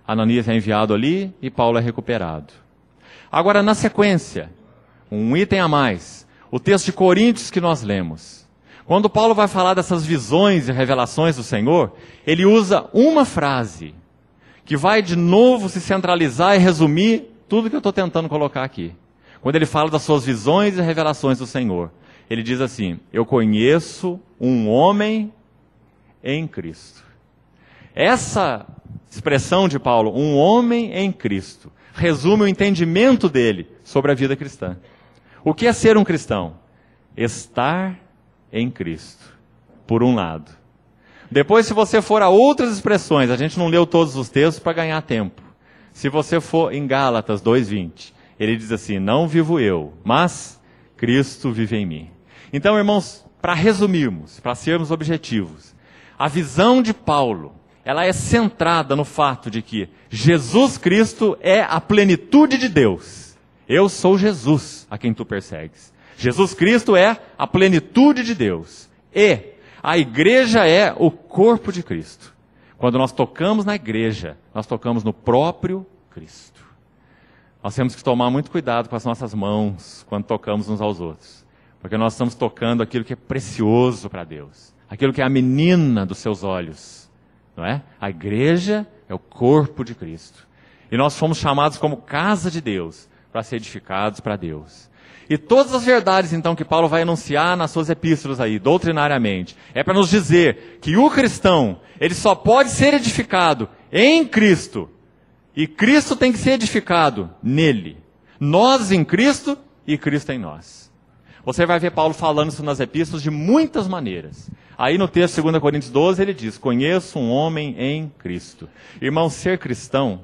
Ananias é enviado ali e Paulo é recuperado. Agora, na sequência, um item a mais, o texto de Coríntios que nós lemos. Quando Paulo vai falar dessas visões e revelações do Senhor, ele usa uma frase que vai de novo se centralizar e resumir tudo que eu estou tentando colocar aqui. Quando ele fala das suas visões e revelações do Senhor, ele diz assim: eu conheço um homem em Cristo. Essa expressão de Paulo, um homem em Cristo, resume o entendimento dele sobre a vida cristã. O que é ser um cristão? Estar em Cristo, por um lado. Depois, se você for a outras expressões, a gente não leu todos os textos para ganhar tempo. Se você for em Gálatas 2:20, ele diz assim: não vivo eu, mas Cristo vive em mim. Então, irmãos, para resumirmos, para sermos objetivos, a visão de Paulo, ela é centrada no fato de que Jesus Cristo é a plenitude de Deus. Eu sou Jesus a quem tu persegues. Jesus Cristo é a plenitude de Deus. E A igreja é o corpo de Cristo. Quando nós tocamos na igreja, nós tocamos no próprio Cristo. Nós temos que tomar muito cuidado com as nossas mãos quando tocamos uns aos outros. Porque nós estamos tocando aquilo que é precioso para Deus. Aquilo que é a menina dos seus olhos. Não é? A igreja é o corpo de Cristo. E nós fomos chamados como casa de Deus para ser edificados para Deus. E todas as verdades, então, que Paulo vai enunciar nas suas epístolas aí, doutrinariamente, é para nos dizer que o cristão, ele só pode ser edificado em Cristo. E Cristo tem que ser edificado nele. Nós em Cristo e Cristo em nós. Você vai ver Paulo falando isso nas epístolas de muitas maneiras. Aí no texto 2 Coríntios 12 ele diz, conheço um homem em Cristo. Irmão, ser cristão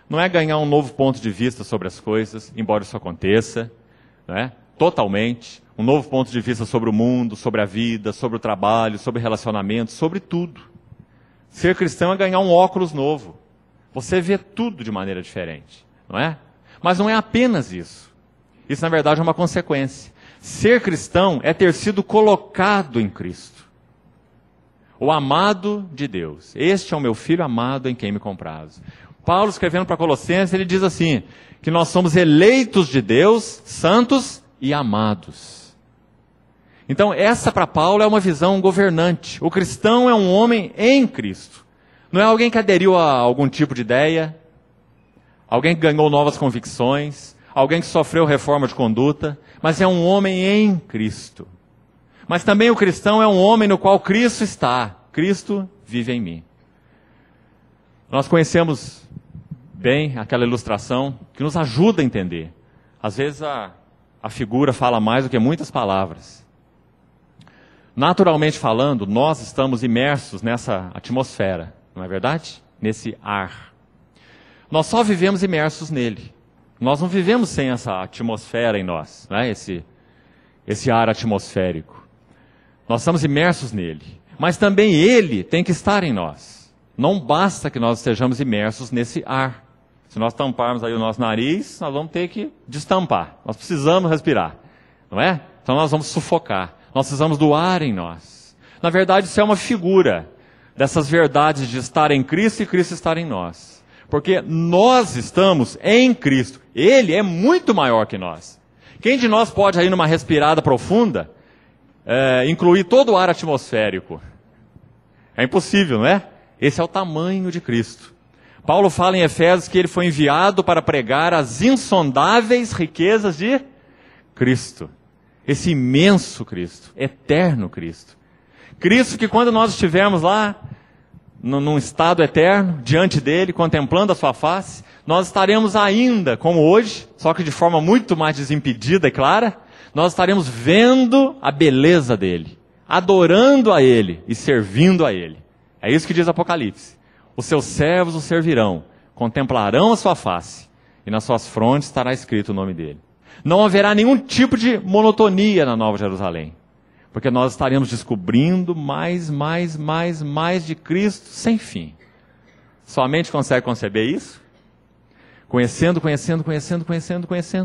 não é ganhar um novo ponto de vista sobre as coisas, embora isso aconteça, não é? Totalmente. Um novo ponto de vista sobre o mundo, sobre a vida, sobre o trabalho, sobre relacionamentos, sobre tudo. Ser cristão é ganhar um óculos novo. Você vê tudo de maneira diferente, não é? Mas não é apenas isso. Isso, na verdade, é uma consequência. Ser cristão é ter sido colocado em Cristo. O amado de Deus. Este é o meu filho amado em quem me comprazo. Paulo, escrevendo para Colossenses, ele diz assim, que nós somos eleitos de Deus, santos e amados. Então, essa para Paulo é uma visão governante. O cristão é um homem em Cristo. Não é alguém que aderiu a algum tipo de ideia, alguém que ganhou novas convicções, alguém que sofreu reforma de conduta, mas é um homem em Cristo. Mas também o cristão é um homem no qual Cristo está. Cristo vive em mim. Nós conhecemos bem aquela ilustração que nos ajuda a entender. Às vezes a figura fala mais do que muitas palavras. Naturalmente falando, nós estamos imersos nessa atmosfera, não é verdade? Nesse ar. Nós só vivemos imersos nele. Nós não vivemos sem essa atmosfera em nós, não é? Esse ar atmosférico. Nós estamos imersos nele. Mas também ele tem que estar em nós. Não basta que nós estejamos imersos nesse ar. Se nós tamparmos aí o nosso nariz, nós vamos ter que destampar. Nós precisamos respirar, não é? Então nós vamos sufocar. Nós precisamos do ar em nós. Na verdade, isso é uma figura dessas verdades de estar em Cristo e Cristo estar em nós. Porque nós estamos em Cristo. Ele é muito maior que nós. Quem de nós pode aí numa respirada profunda incluir todo o ar atmosférico? É impossível, não é? Esse é o tamanho de Cristo. Paulo fala em Efésios que ele foi enviado para pregar as insondáveis riquezas de Cristo. Esse imenso Cristo, eterno Cristo. Cristo que quando nós estivermos lá, num estado eterno, diante dele, contemplando a sua face, nós estaremos ainda, como hoje, só que de forma muito mais desimpedida e clara, nós estaremos vendo a beleza dele, adorando a ele e servindo a ele. É isso que diz Apocalipse. Os seus servos o servirão, contemplarão a sua face, e nas suas frontes estará escrito o nome dele. Não haverá nenhum tipo de monotonia na Nova Jerusalém, porque nós estaremos descobrindo mais de Cristo sem fim. Sua mente consegue conceber isso? Conhecendo,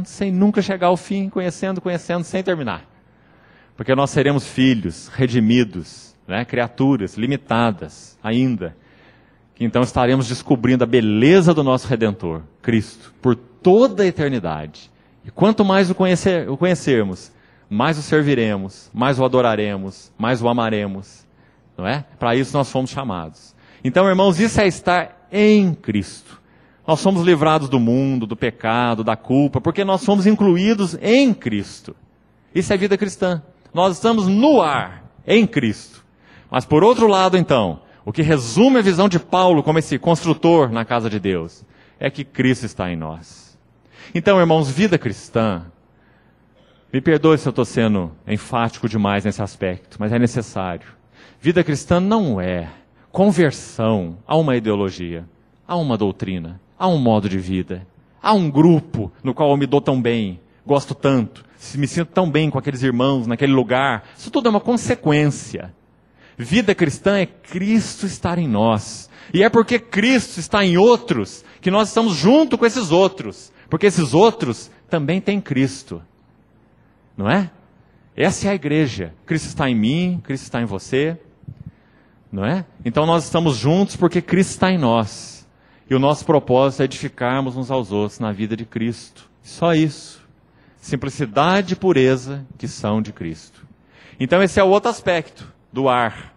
sem nunca chegar ao fim, conhecendo, sem terminar. Porque nós seremos filhos, redimidos, né? Criaturas limitadas ainda. Então estaremos descobrindo a beleza do nosso Redentor, Cristo, por toda a eternidade. E quanto mais o conhecermos, mais o serviremos, mais o adoraremos, mais o amaremos. Não é? Para isso nós fomos chamados. Então, irmãos, isso é estar em Cristo. Nós somos livrados do mundo, do pecado, da culpa, porque nós somos incluídos em Cristo. Isso é vida cristã. Nós estamos no ar, em Cristo. Mas por outro lado, então, o que resume a visão de Paulo como esse construtor na casa de Deus, é que Cristo está em nós. Então, irmãos, vida cristã, me perdoe se eu estou sendo enfático demais nesse aspecto, mas é necessário. Vida cristã não é conversão a uma ideologia, a uma doutrina, a um modo de vida, a um grupo no qual eu me dou tão bem, gosto tanto, me sinto tão bem com aqueles irmãos naquele lugar. Isso tudo é uma consequência. Vida cristã é Cristo estar em nós. E é porque Cristo está em outros que nós estamos junto com esses outros. Porque esses outros também têm Cristo. Não é? Essa é a igreja. Cristo está em mim, Cristo está em você. não é? Então nós estamos juntos porque Cristo está em nós. E o nosso propósito é edificarmos uns aos outros na vida de Cristo. Só isso. Simplicidade e pureza que são de Cristo. Então esse é o outro aspecto do ar.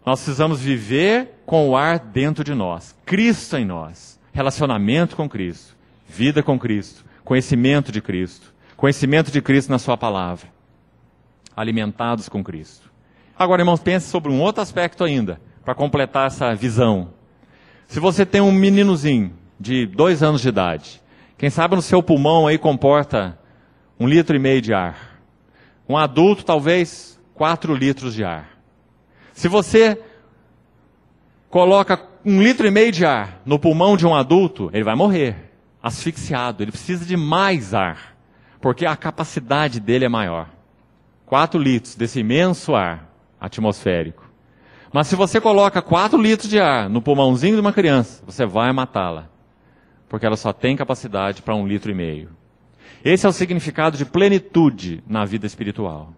Nós precisamos viver com o ar dentro de nós. Cristo em nós. Relacionamento com Cristo. Vida com Cristo. Conhecimento de Cristo. Conhecimento de Cristo na sua palavra. Alimentados com Cristo. Agora, irmãos, pense sobre um outro aspecto ainda, para completar essa visão. Se você tem um meninozinho de 2 anos de idade, quem sabe no seu pulmão aí comporta 1,5 litro de ar. Um adulto, talvez, 4 litros de ar. Se você coloca 1,5 litro de ar no pulmão de um adulto, ele vai morrer, asfixiado. Ele precisa de mais ar, porque a capacidade dele é maior. 4 litros desse imenso ar atmosférico. Mas se você coloca 4 litros de ar no pulmãozinho de uma criança, você vai matá-la, porque ela só tem capacidade para 1,5 litro. Esse é o significado de plenitude na vida espiritual.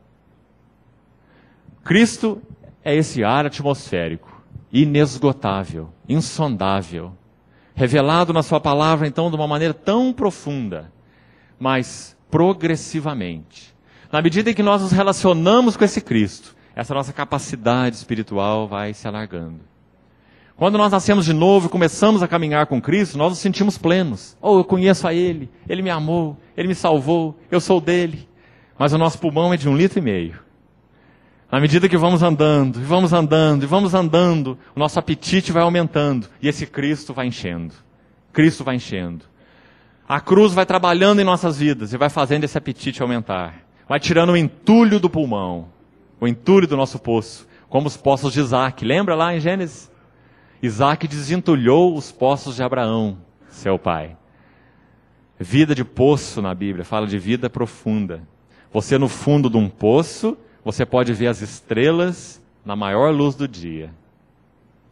Cristo é esse ar atmosférico, inesgotável, insondável, revelado na sua palavra, então, de uma maneira tão profunda, mas progressivamente. Na medida em que nós nos relacionamos com esse Cristo, essa nossa capacidade espiritual vai se alargando. Quando nós nascemos de novo e começamos a caminhar com Cristo, nós nos sentimos plenos. Oh, eu conheço a Ele, Ele me amou, Ele me salvou, eu sou dele. Mas o nosso pulmão é de 1,5 litro. Na medida que vamos andando, e vamos andando, e vamos andando, o nosso apetite vai aumentando, e esse Cristo vai enchendo. Cristo vai enchendo. A cruz vai trabalhando em nossas vidas, e vai fazendo esse apetite aumentar. Vai tirando o entulho do pulmão, o entulho do nosso poço, como os poços de Isaac. Lembra lá em Gênesis? Isaac desentulhou os poços de Abraão, seu pai. Vida de poço na Bíblia, fala de vida profunda. Você no fundo de um poço, você pode ver as estrelas na maior luz do dia.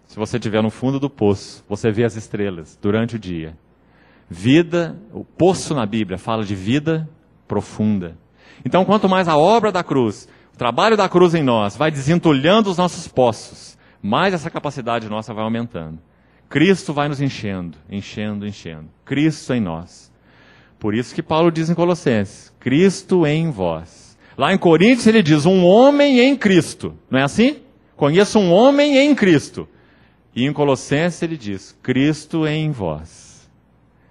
Se você estiver no fundo do poço, você vê as estrelas durante o dia. Vida, o poço na Bíblia fala de vida profunda. Então, quanto mais a obra da cruz, o trabalho da cruz em nós, vai desentulhando os nossos poços, mais essa capacidade nossa vai aumentando. Cristo vai nos enchendo, enchendo, enchendo. Cristo em nós. Por isso que Paulo diz em Colossenses, Cristo em vós. Lá em Coríntios ele diz, um homem em Cristo. Não é assim? Conheço um homem em Cristo. E em Colossenses ele diz, Cristo em vós.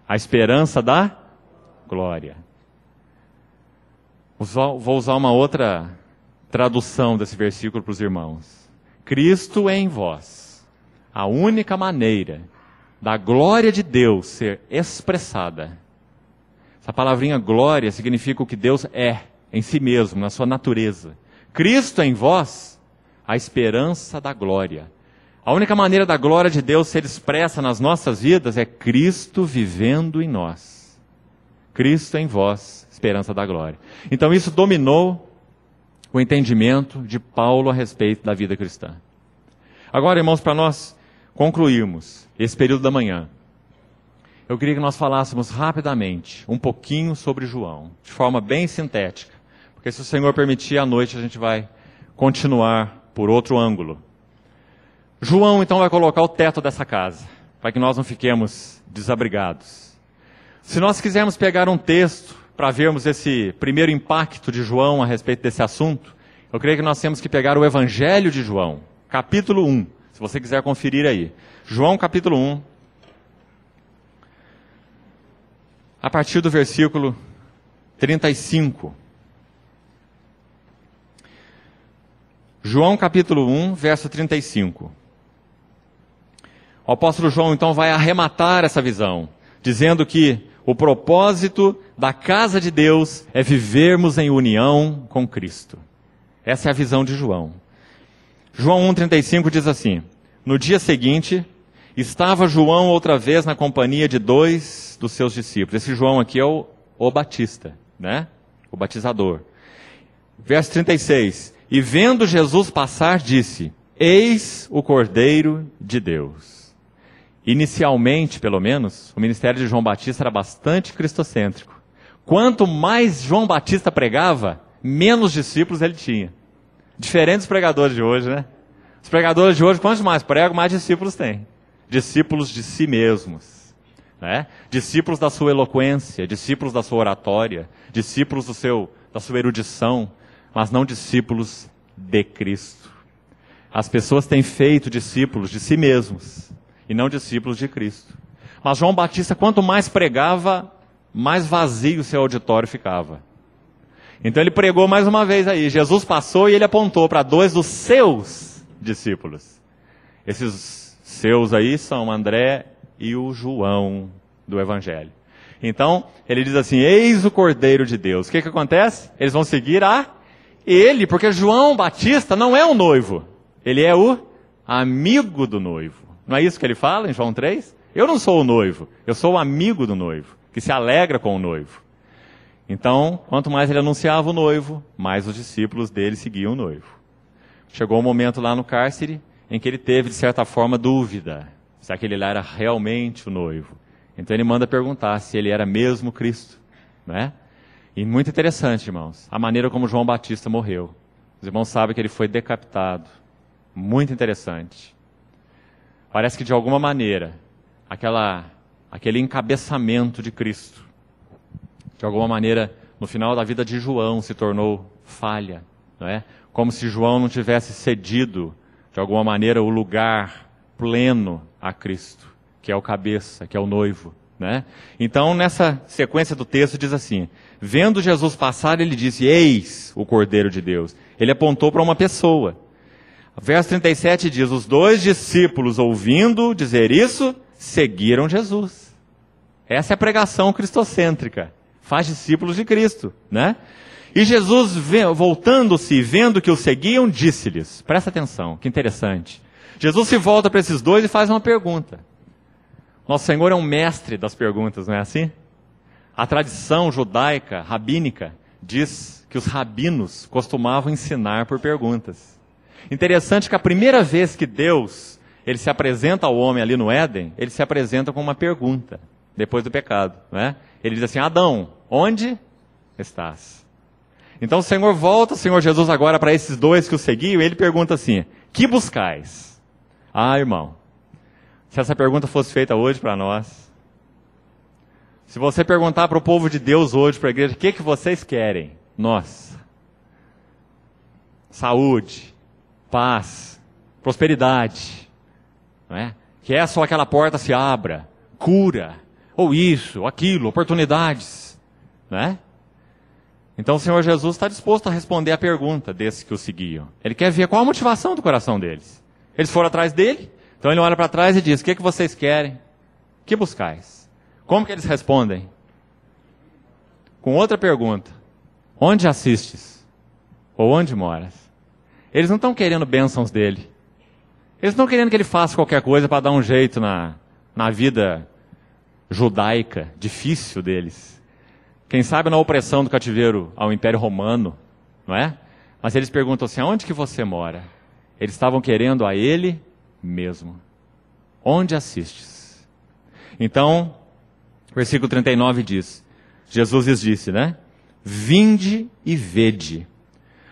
A esperança da glória. Vou usar uma outra tradução desse versículo para os irmãos. Cristo em vós. A única maneira da glória de Deus ser expressada. Essa palavrinha glória significa o que Deus é em si mesmo, na sua natureza. Cristo em vós, a esperança da glória. A única maneira da glória de Deus ser expressa nas nossas vidas é Cristo vivendo em nós. Cristo em vós, esperança da glória. Então isso dominou o entendimento de Paulo a respeito da vida cristã. Agora, irmãos, para nós concluirmos esse período da manhã, eu queria que nós falássemos rapidamente um pouquinho sobre João, de forma bem sintética, porque se o Senhor permitir, à noite a gente vai continuar por outro ângulo. João, então, vai colocar o teto dessa casa, para que nós não fiquemos desabrigados. Se nós quisermos pegar um texto para vermos esse primeiro impacto de João a respeito desse assunto, eu creio que nós temos que pegar o Evangelho de João, capítulo 1, se você quiser conferir aí. João, capítulo 1, a partir do versículo 35. João, capítulo 1, verso 35. O apóstolo João, então, vai arrematar essa visão, dizendo que o propósito da casa de Deus é vivermos em união com Cristo. Essa é a visão de João. João 1,35 diz assim, no dia seguinte, estava João outra vez na companhia de 2 dos seus discípulos. Esse João aqui é o Batista, né? O batizador. Verso 36, e vendo Jesus passar, disse, eis o Cordeiro de Deus. Inicialmente, pelo menos, o ministério de João Batista era bastante cristocêntrico. Quanto mais João Batista pregava, menos discípulos ele tinha. Diferentes pregadores de hoje, né? Os pregadores de hoje, quantos mais pregam, mais discípulos têm. Discípulos de si mesmos, né? Discípulos da sua eloquência, discípulos da sua oratória, discípulos da sua erudição, mas não discípulos de Cristo. As pessoas têm feito discípulos de si mesmos e não discípulos de Cristo. Mas João Batista, quanto mais pregava, mais vazio seu auditório ficava. Então ele pregou mais uma vez aí. Jesus passou e ele apontou para 2 dos seus discípulos. Esses seus aí são André e o João do Evangelho. Então ele diz assim: eis o Cordeiro de Deus. O que acontece? Eles vão seguir a ele, porque João Batista não é o noivo. Ele é o amigo do noivo. Não é isso que ele fala em João 3? Eu não sou o noivo, eu sou o amigo do noivo, que se alegra com o noivo. Então, quanto mais ele anunciava o noivo, mais os discípulos dele seguiam o noivo. Chegou um momento lá no cárcere em que ele teve, de certa forma, dúvida se aquele lá era realmente o noivo. Então ele manda perguntar se ele era mesmo Cristo, né? E muito interessante, irmãos, a maneira como João Batista morreu. Os irmãos sabem que ele foi decapitado. Muito interessante. Parece que de alguma maneira, aquele encabeçamento de Cristo, de alguma maneira, no final da vida de João, se tornou falha, não é? Como se João não tivesse cedido, de alguma maneira, o lugar pleno a Cristo, que é o cabeça, que é o noivo, né? Então, nessa sequência do texto, diz assim: vendo Jesus passar, ele disse: eis o Cordeiro de Deus. Ele apontou para uma pessoa. Verso 37 diz: os 2 discípulos, ouvindo dizer isso, seguiram Jesus. Essa é a pregação cristocêntrica. Faz discípulos de Cristo, né? E Jesus, voltando-se e vendo que os seguiam, disse-lhes, presta atenção, que interessante. Jesus se volta para esses 2 e faz uma pergunta. Nosso Senhor é um mestre das perguntas, não é assim? A tradição judaica, rabínica, diz que os rabinos costumavam ensinar por perguntas. Interessante que a primeira vez que Deus ele se apresenta ao homem ali no Éden, ele se apresenta com uma pergunta, depois do pecado, né? Ele diz assim: Adão, onde estás? Então o Senhor volta, o Senhor Jesus agora para esses 2 que o seguiam, e ele pergunta assim: que buscais? Ah, irmão, se essa pergunta fosse feita hoje para nós, se você perguntar para o povo de Deus hoje, para a igreja, o que vocês querem? Nossa, saúde, paz, prosperidade, não é? Que é só aquela porta se abra, cura, ou isso, ou aquilo, oportunidades, não é? Então o Senhor Jesus está disposto a responder a pergunta desses que o seguiam. Ele quer ver qual a motivação do coração deles. Eles foram atrás dele, então ele olha para trás e diz: o que vocês querem? Que buscais? Como que eles respondem? Com outra pergunta: onde assistes? Ou onde moras? Eles não estão querendo bênçãos dele. Eles não estão querendo que ele faça qualquer coisa para dar um jeito na vida judaica, difícil deles. Quem sabe na opressão do cativeiro ao Império Romano, não é? Mas eles perguntam assim: aonde que você mora? Eles estavam querendo a ele mesmo. Onde assistes? Então, versículo 39 diz, Jesus lhes disse, né? Vinde e vede.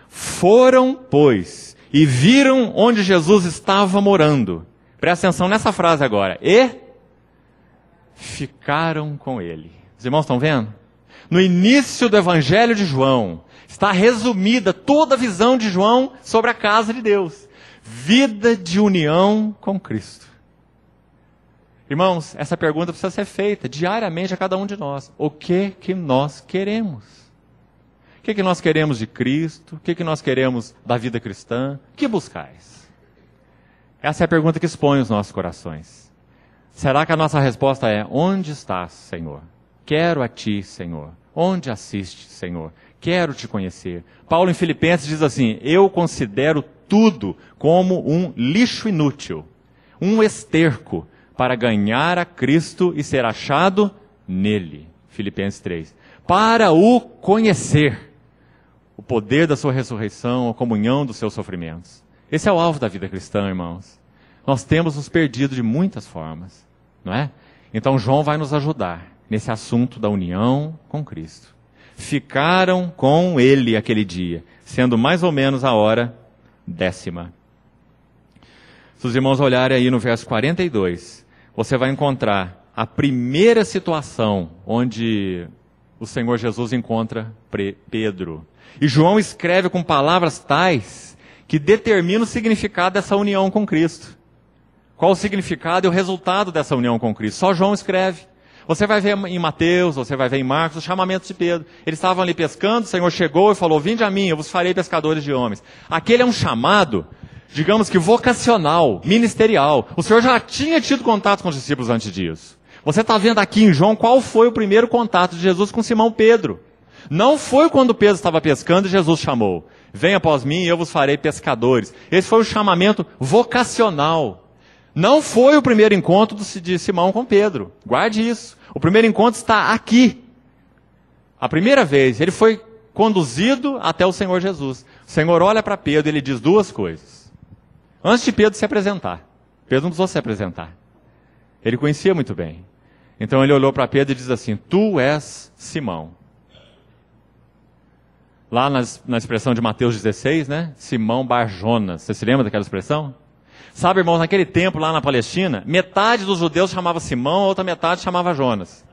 Foram, pois, e viram onde Jesus estava morando. Presta atenção nessa frase agora. E ficaram com ele. Os irmãos estão vendo? No início do Evangelho de João, está resumida toda a visão de João sobre a casa de Deus. Vida de união com Cristo. Irmãos, essa pergunta precisa ser feita diariamente a cada um de nós. O que nós queremos? O que nós queremos de Cristo? O que nós queremos da vida cristã? O que buscais? Essa é a pergunta que expõe os nossos corações. Será que a nossa resposta é: onde estás, Senhor? Quero a Ti, Senhor. Onde assistes, Senhor? Quero Te conhecer. Paulo em Filipenses diz assim: eu considero tudo como um lixo inútil, um esterco, para ganhar a Cristo e ser achado nele. Filipenses 3. Para o conhecer, o poder da sua ressurreição, a comunhão dos seus sofrimentos. Esse é o alvo da vida cristã, irmãos. Nós temos nos perdido de muitas formas, não é? Então João vai nos ajudar nesse assunto da união com Cristo. Ficaram com ele aquele dia, sendo mais ou menos a hora 10ª. Se os irmãos olharem aí no verso 42, você vai encontrar a primeira situação onde o Senhor Jesus encontra Pedro. E João escreve com palavras tais que determinam o significado dessa união com Cristo. Qual o significado e o resultado dessa união com Cristo? Só João escreve. Você vai ver em Mateus, você vai ver em Marcos, os chamamentos de Pedro. Eles estavam ali pescando, o Senhor chegou e falou, vinde a mim, eu vos farei pescadores de homens. Aquele é um chamado, digamos que vocacional, ministerial. O Senhor já tinha tido contato com os discípulos antes disso. Você está vendo aqui em João qual foi o primeiro contato de Jesus com Simão Pedro. Não foi quando Pedro estava pescando e Jesus chamou. Venha após mim e eu vos farei pescadores. Esse foi o chamamento vocacional. Não foi o primeiro encontro de Simão com Pedro. Guarde isso. O primeiro encontro está aqui. A primeira vez, ele foi conduzido até o Senhor Jesus. O Senhor olha para Pedro e ele diz duas coisas. Antes de Pedro se apresentar. Pedro não precisou se apresentar. Ele conhecia muito bem. Então ele olhou para Pedro e diz assim, tu és Simão. Lá na expressão de Mateus 16, né? Simão Bar-Jonas. Você se lembra daquela expressão? Sabe, irmãos, naquele tempo lá na Palestina, metade dos judeus chamava Simão, a outra metade chamava Jonas.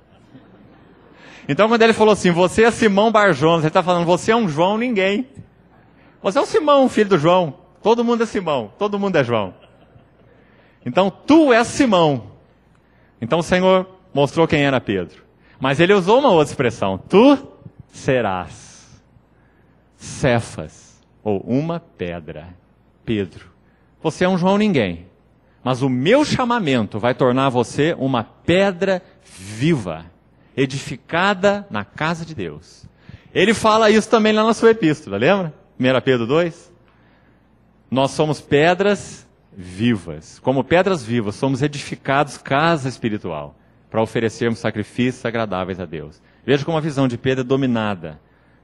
Então quando ele falou assim, você é Simão Bar-Jonas, ele está falando, você é um João ninguém. Você é o Simão, filho do João. Todo mundo é Simão, todo mundo é João. Então tu és Simão. Então o Senhor mostrou quem era Pedro. Mas ele usou uma outra expressão, tu serás Cefas, ou uma pedra. Pedro. Você é um João ninguém, mas o meu chamamento vai tornar você uma pedra viva, edificada na casa de Deus. Ele fala isso também lá na sua epístola, lembra? 1 Pedro 2. Nós somos pedras vivas. Como pedras vivas, somos edificados casa espiritual, para oferecermos sacrifícios agradáveis a Deus. Veja como a visão de Pedro é dominada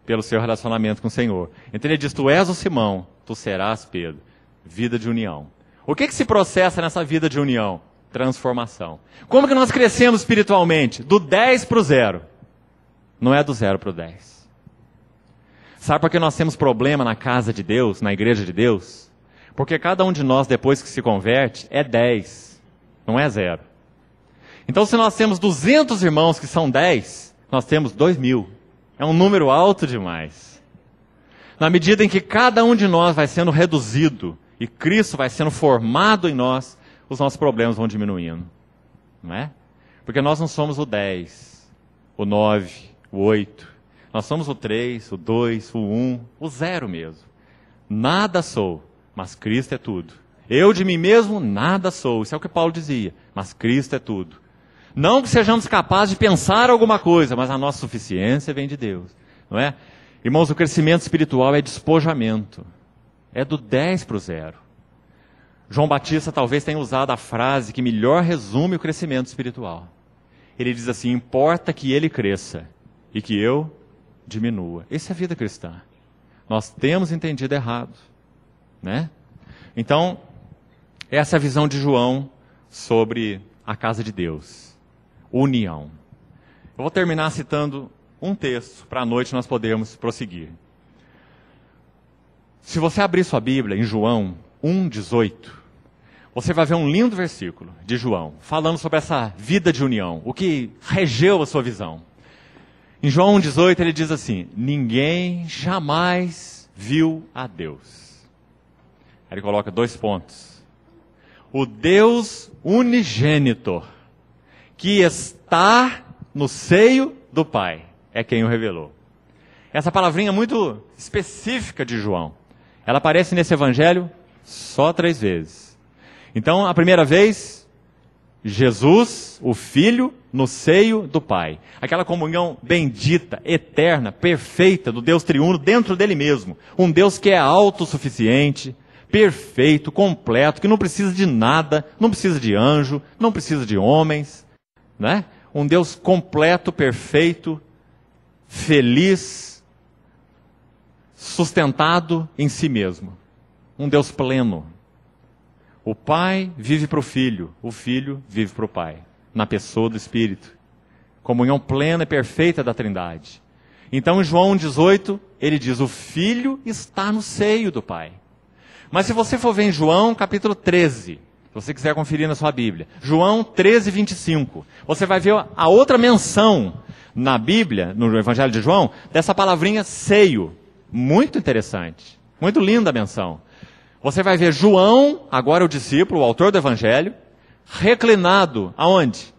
pelo seu relacionamento com o Senhor. Então ele diz, tu és o Simão, tu serás Pedro. Vida de união. O que se processa nessa vida de união? Transformação. Como que nós crescemos espiritualmente? Do 10 para o 0. Não é do 0 para o 10. Sabe por que nós temos problema na casa de Deus, na igreja de Deus? Porque cada um de nós, depois que se converte, é 10. Não é 0. Então se nós temos 200 irmãos que são 10, nós temos 2.000. É um número alto demais. Na medida em que cada um de nós vai sendo reduzido, e Cristo vai sendo formado em nós, os nossos problemas vão diminuindo. Não é? Porque nós não somos o 10, o 9, o 8. Nós somos o 3, o 2, o 1, o 0 mesmo. Nada sou, mas Cristo é tudo. Eu de mim mesmo nada sou. Isso é o que Paulo dizia. Mas Cristo é tudo. Não que sejamos capazes de pensar alguma coisa, mas a nossa suficiência vem de Deus. Não é? Irmãos, o crescimento espiritual é despojamento. É do 10 para o 0. João Batista talvez tenha usado a frase que melhor resume o crescimento espiritual. Ele diz assim, importa que ele cresça e que eu diminua. Essa é a vida cristã. Nós temos entendido errado. Né? Então, essa é a visão de João sobre a casa de Deus. União. Eu vou terminar citando um texto, para a noite nós podermos prosseguir. Se você abrir sua Bíblia em João 1,18, você vai ver um lindo versículo de João, falando sobre essa vida de união, o que regeu a sua visão. Em João 1,18 ele diz assim, ninguém jamais viu a Deus. Aí ele coloca 2 pontos. O Deus unigênito, que está no seio do Pai, é quem o revelou. Essa palavrinha é muito específica de João. Ela aparece nesse evangelho só 3 vezes. Então, a primeira vez, Jesus, o Filho, no seio do Pai. Aquela comunhão bendita, eterna, perfeita do Deus triuno dentro dele mesmo. Um Deus que é autossuficiente, perfeito, completo, que não precisa de nada, não precisa de anjo, não precisa de homens. Né? Um Deus completo, perfeito, feliz, sustentado em si mesmo. Um Deus pleno. O Pai vive para o Filho, o Filho vive para o Pai, na pessoa do Espírito. Comunhão plena e perfeita da Trindade. Então em João 1,18, ele diz, o Filho está no seio do Pai. Mas se você for ver em João capítulo 13, Se você quiser conferir na sua Bíblia. João 13, 25. Você vai ver a outra menção na Bíblia, no Evangelho de João, dessa palavrinha seio. Muito interessante. Muito linda a menção. Você vai ver João, agora o discípulo, o autor do Evangelho, reclinado, aonde?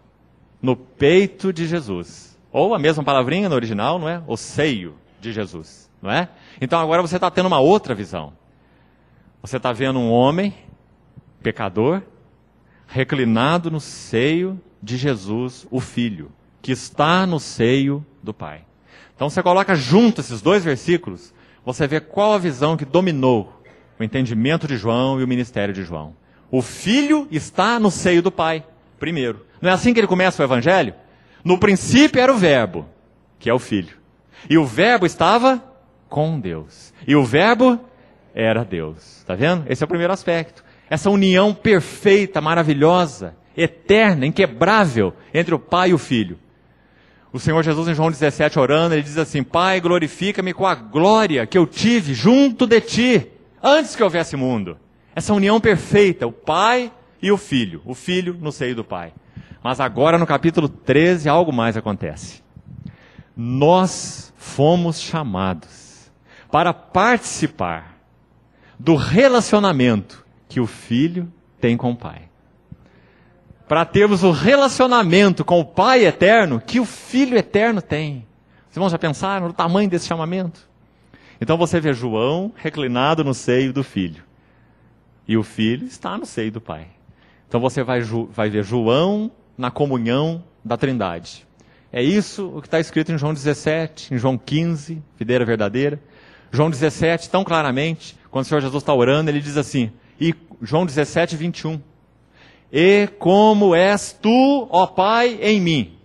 No peito de Jesus. Ou a mesma palavrinha no original, não é? O seio de Jesus, não é? Então agora você está tendo uma outra visão. Você está vendo um homem, pecador, reclinado no seio de Jesus, o Filho, que está no seio do Pai. Então você coloca junto esses dois versículos, você vê qual a visão que dominou o entendimento de João e o ministério de João. O Filho está no seio do Pai, primeiro. Não é assim que ele começa o Evangelho? No princípio era o Verbo, que é o Filho. E o Verbo estava com Deus. E o Verbo era Deus. Está vendo? Esse é o primeiro aspecto. Essa união perfeita, maravilhosa, eterna, inquebrável entre o Pai e o Filho. O Senhor Jesus, em João 17, orando, ele diz assim: Pai, glorifica-me com a glória que eu tive junto de Ti, antes que houvesse mundo. Essa união perfeita, o Pai e o Filho no seio do Pai. Mas agora no capítulo 13 algo mais acontece. Nós fomos chamados para participar do relacionamento que o Filho tem com o Pai. Para termos o relacionamento com o Pai eterno que o Filho eterno tem. Os irmãos já pensaram no tamanho desse chamamento? Então você vê João reclinado no seio do Filho. E o Filho está no seio do Pai. Então você vai ver João na comunhão da Trindade. É isso o que está escrito em João 17, em João 15, videira verdadeira. João 17, tão claramente, quando o Senhor Jesus está orando, ele diz assim, e João 17, 21. E como és tu, ó Pai, em mim.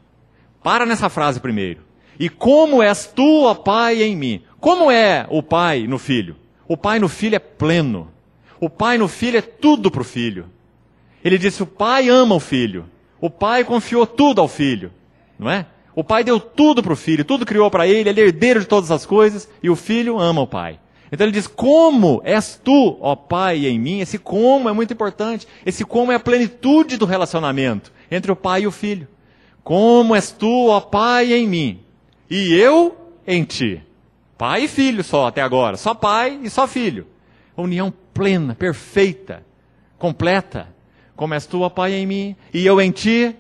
Para nessa frase primeiro. E como és tu, ó Pai, em mim. Como é o Pai no Filho? O Pai no Filho é pleno. O Pai no Filho é tudo para o Filho. Ele disse, o Pai ama o Filho. O Pai confiou tudo ao Filho. Não é? O Pai deu tudo para o Filho, tudo criou para ele é herdeiro de todas as coisas, e o Filho ama o Pai. Então ele diz, como és tu, ó Pai, em mim? Esse como é muito importante. Esse como é a plenitude do relacionamento entre o Pai e o Filho. Como és tu, ó Pai, em mim? E eu em ti. Pai e Filho só até agora. Só Pai e só Filho. União plena, perfeita, completa. Como és tu, ó Pai, em mim? E eu em ti.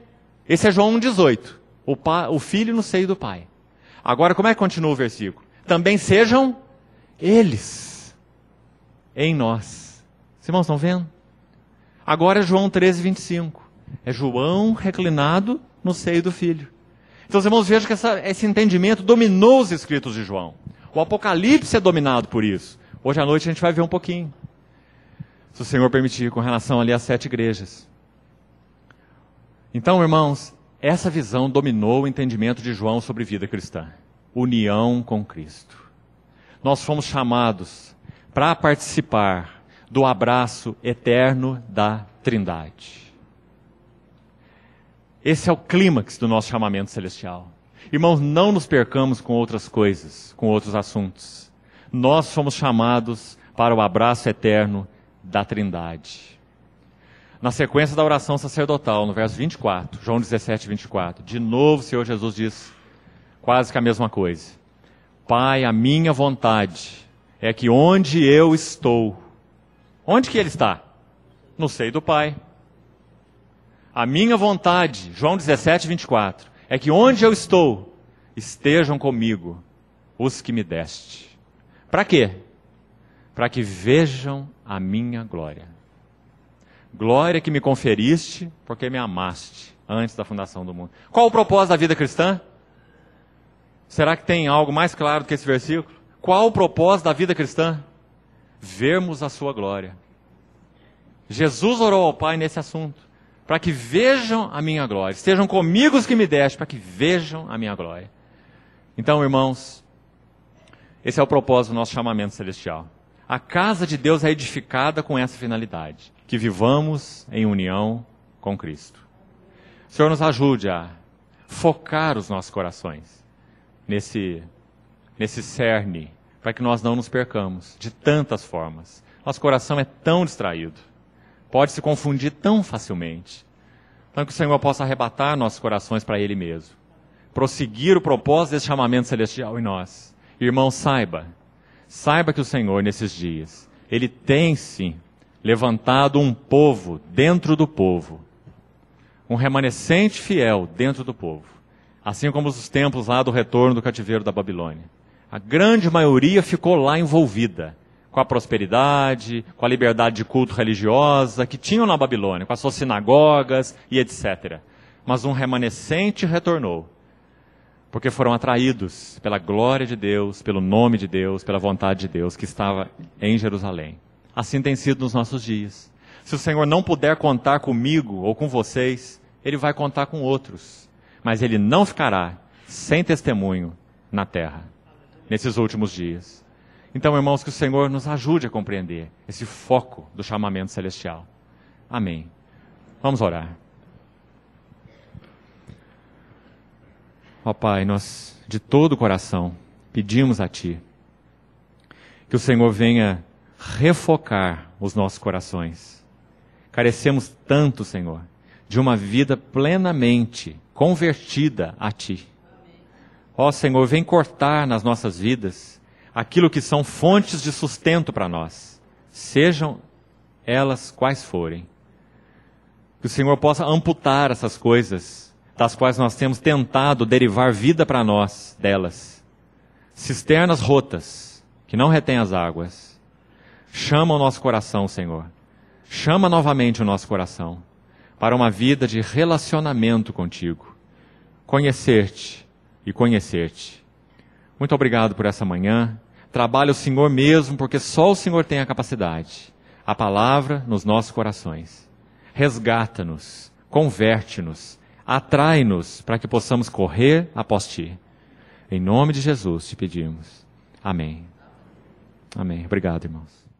Esse é João 1,18. O Filho no seio do Pai. Agora como é que continua o versículo? Também sejam eles em nós. Os irmãos estão vendo? Agora é João 13, 25. É João reclinado no seio do Filho. Então os irmãos vejam que esse entendimento dominou os escritos de João. O Apocalipse é dominado por isso. Hoje à noite a gente vai ver um pouquinho. Se o Senhor permitir, com relação ali às 7 igrejas. Então, irmãos, essa visão dominou o entendimento de João sobre vida cristã. União com Cristo. Nós fomos chamados para participar do abraço eterno da Trindade. Esse é o clímax do nosso chamamento celestial. Irmãos, não nos percamos com outras coisas, com outros assuntos. Nós fomos chamados para o abraço eterno da Trindade. Na sequência da oração sacerdotal, no verso 24, João 17, 24, de novo o Senhor Jesus diz quase que a mesma coisa. Pai, a minha vontade é que onde eu estou, onde que Ele está? No seio do Pai. A minha vontade, João 17, 24, é que onde eu estou, estejam comigo os que me deste. Para quê? Para que vejam a minha glória. Glória que me conferiste, porque me amaste antes da fundação do mundo. Qual o propósito da vida cristã? Será que tem algo mais claro do que esse versículo? Qual o propósito da vida cristã? Vermos a sua glória. Jesus orou ao Pai nesse assunto. Para que vejam a minha glória. Estejam comigo os que me deste, para que vejam a minha glória. Então, irmãos, esse é o propósito do nosso chamamento celestial. A casa de Deus é edificada com essa finalidade. Que vivamos em união com Cristo. O Senhor nos ajude a focar os nossos corações nesse cerne, para que nós não nos percamos de tantas formas. Nosso coração é tão distraído, pode se confundir tão facilmente. Então que o Senhor possa arrebatar nossos corações para Ele mesmo. Prosseguir o propósito desse chamamento celestial em nós. Irmão, saiba que o Senhor, nesses dias, Ele tem, sim, levantado um povo dentro do povo. Um remanescente fiel dentro do povo. Assim como os tempos lá do retorno do cativeiro da Babilônia. A grande maioria ficou lá envolvida com a prosperidade, com a liberdade de culto religiosa que tinham na Babilônia, com as suas sinagogas e etc. Mas um remanescente retornou, porque foram atraídos pela glória de Deus, pelo nome de Deus, pela vontade de Deus que estava em Jerusalém. Assim tem sido nos nossos dias. Se o Senhor não puder contar comigo ou com vocês, Ele vai contar com outros. Mas Ele não ficará sem testemunho na terra, nesses últimos dias. Então, irmãos, que o Senhor nos ajude a compreender esse foco do chamamento celestial. Amém. Vamos orar. Ó Pai, nós de todo o coração pedimos a Ti que o Senhor venha refocar os nossos corações. Carecemos tanto, Senhor, de uma vida plenamente convertida a Ti. Ó Senhor, vem cortar nas nossas vidas aquilo que são fontes de sustento para nós, sejam elas quais forem. Que o Senhor possa amputar essas coisas, das quais nós temos tentado derivar vida para nós delas. Cisternas rotas, que não retêm as águas. Chama o nosso coração, Senhor. Chama novamente o nosso coração para uma vida de relacionamento contigo. Conhecer-te e conhecer-te. Muito obrigado por essa manhã. Trabalha o Senhor mesmo, porque só o Senhor tem a capacidade. A palavra nos nossos corações. Resgata-nos, converte-nos, atrai-nos para que possamos correr após Ti. Em nome de Jesus te pedimos. Amém. Amém. Obrigado, irmãos.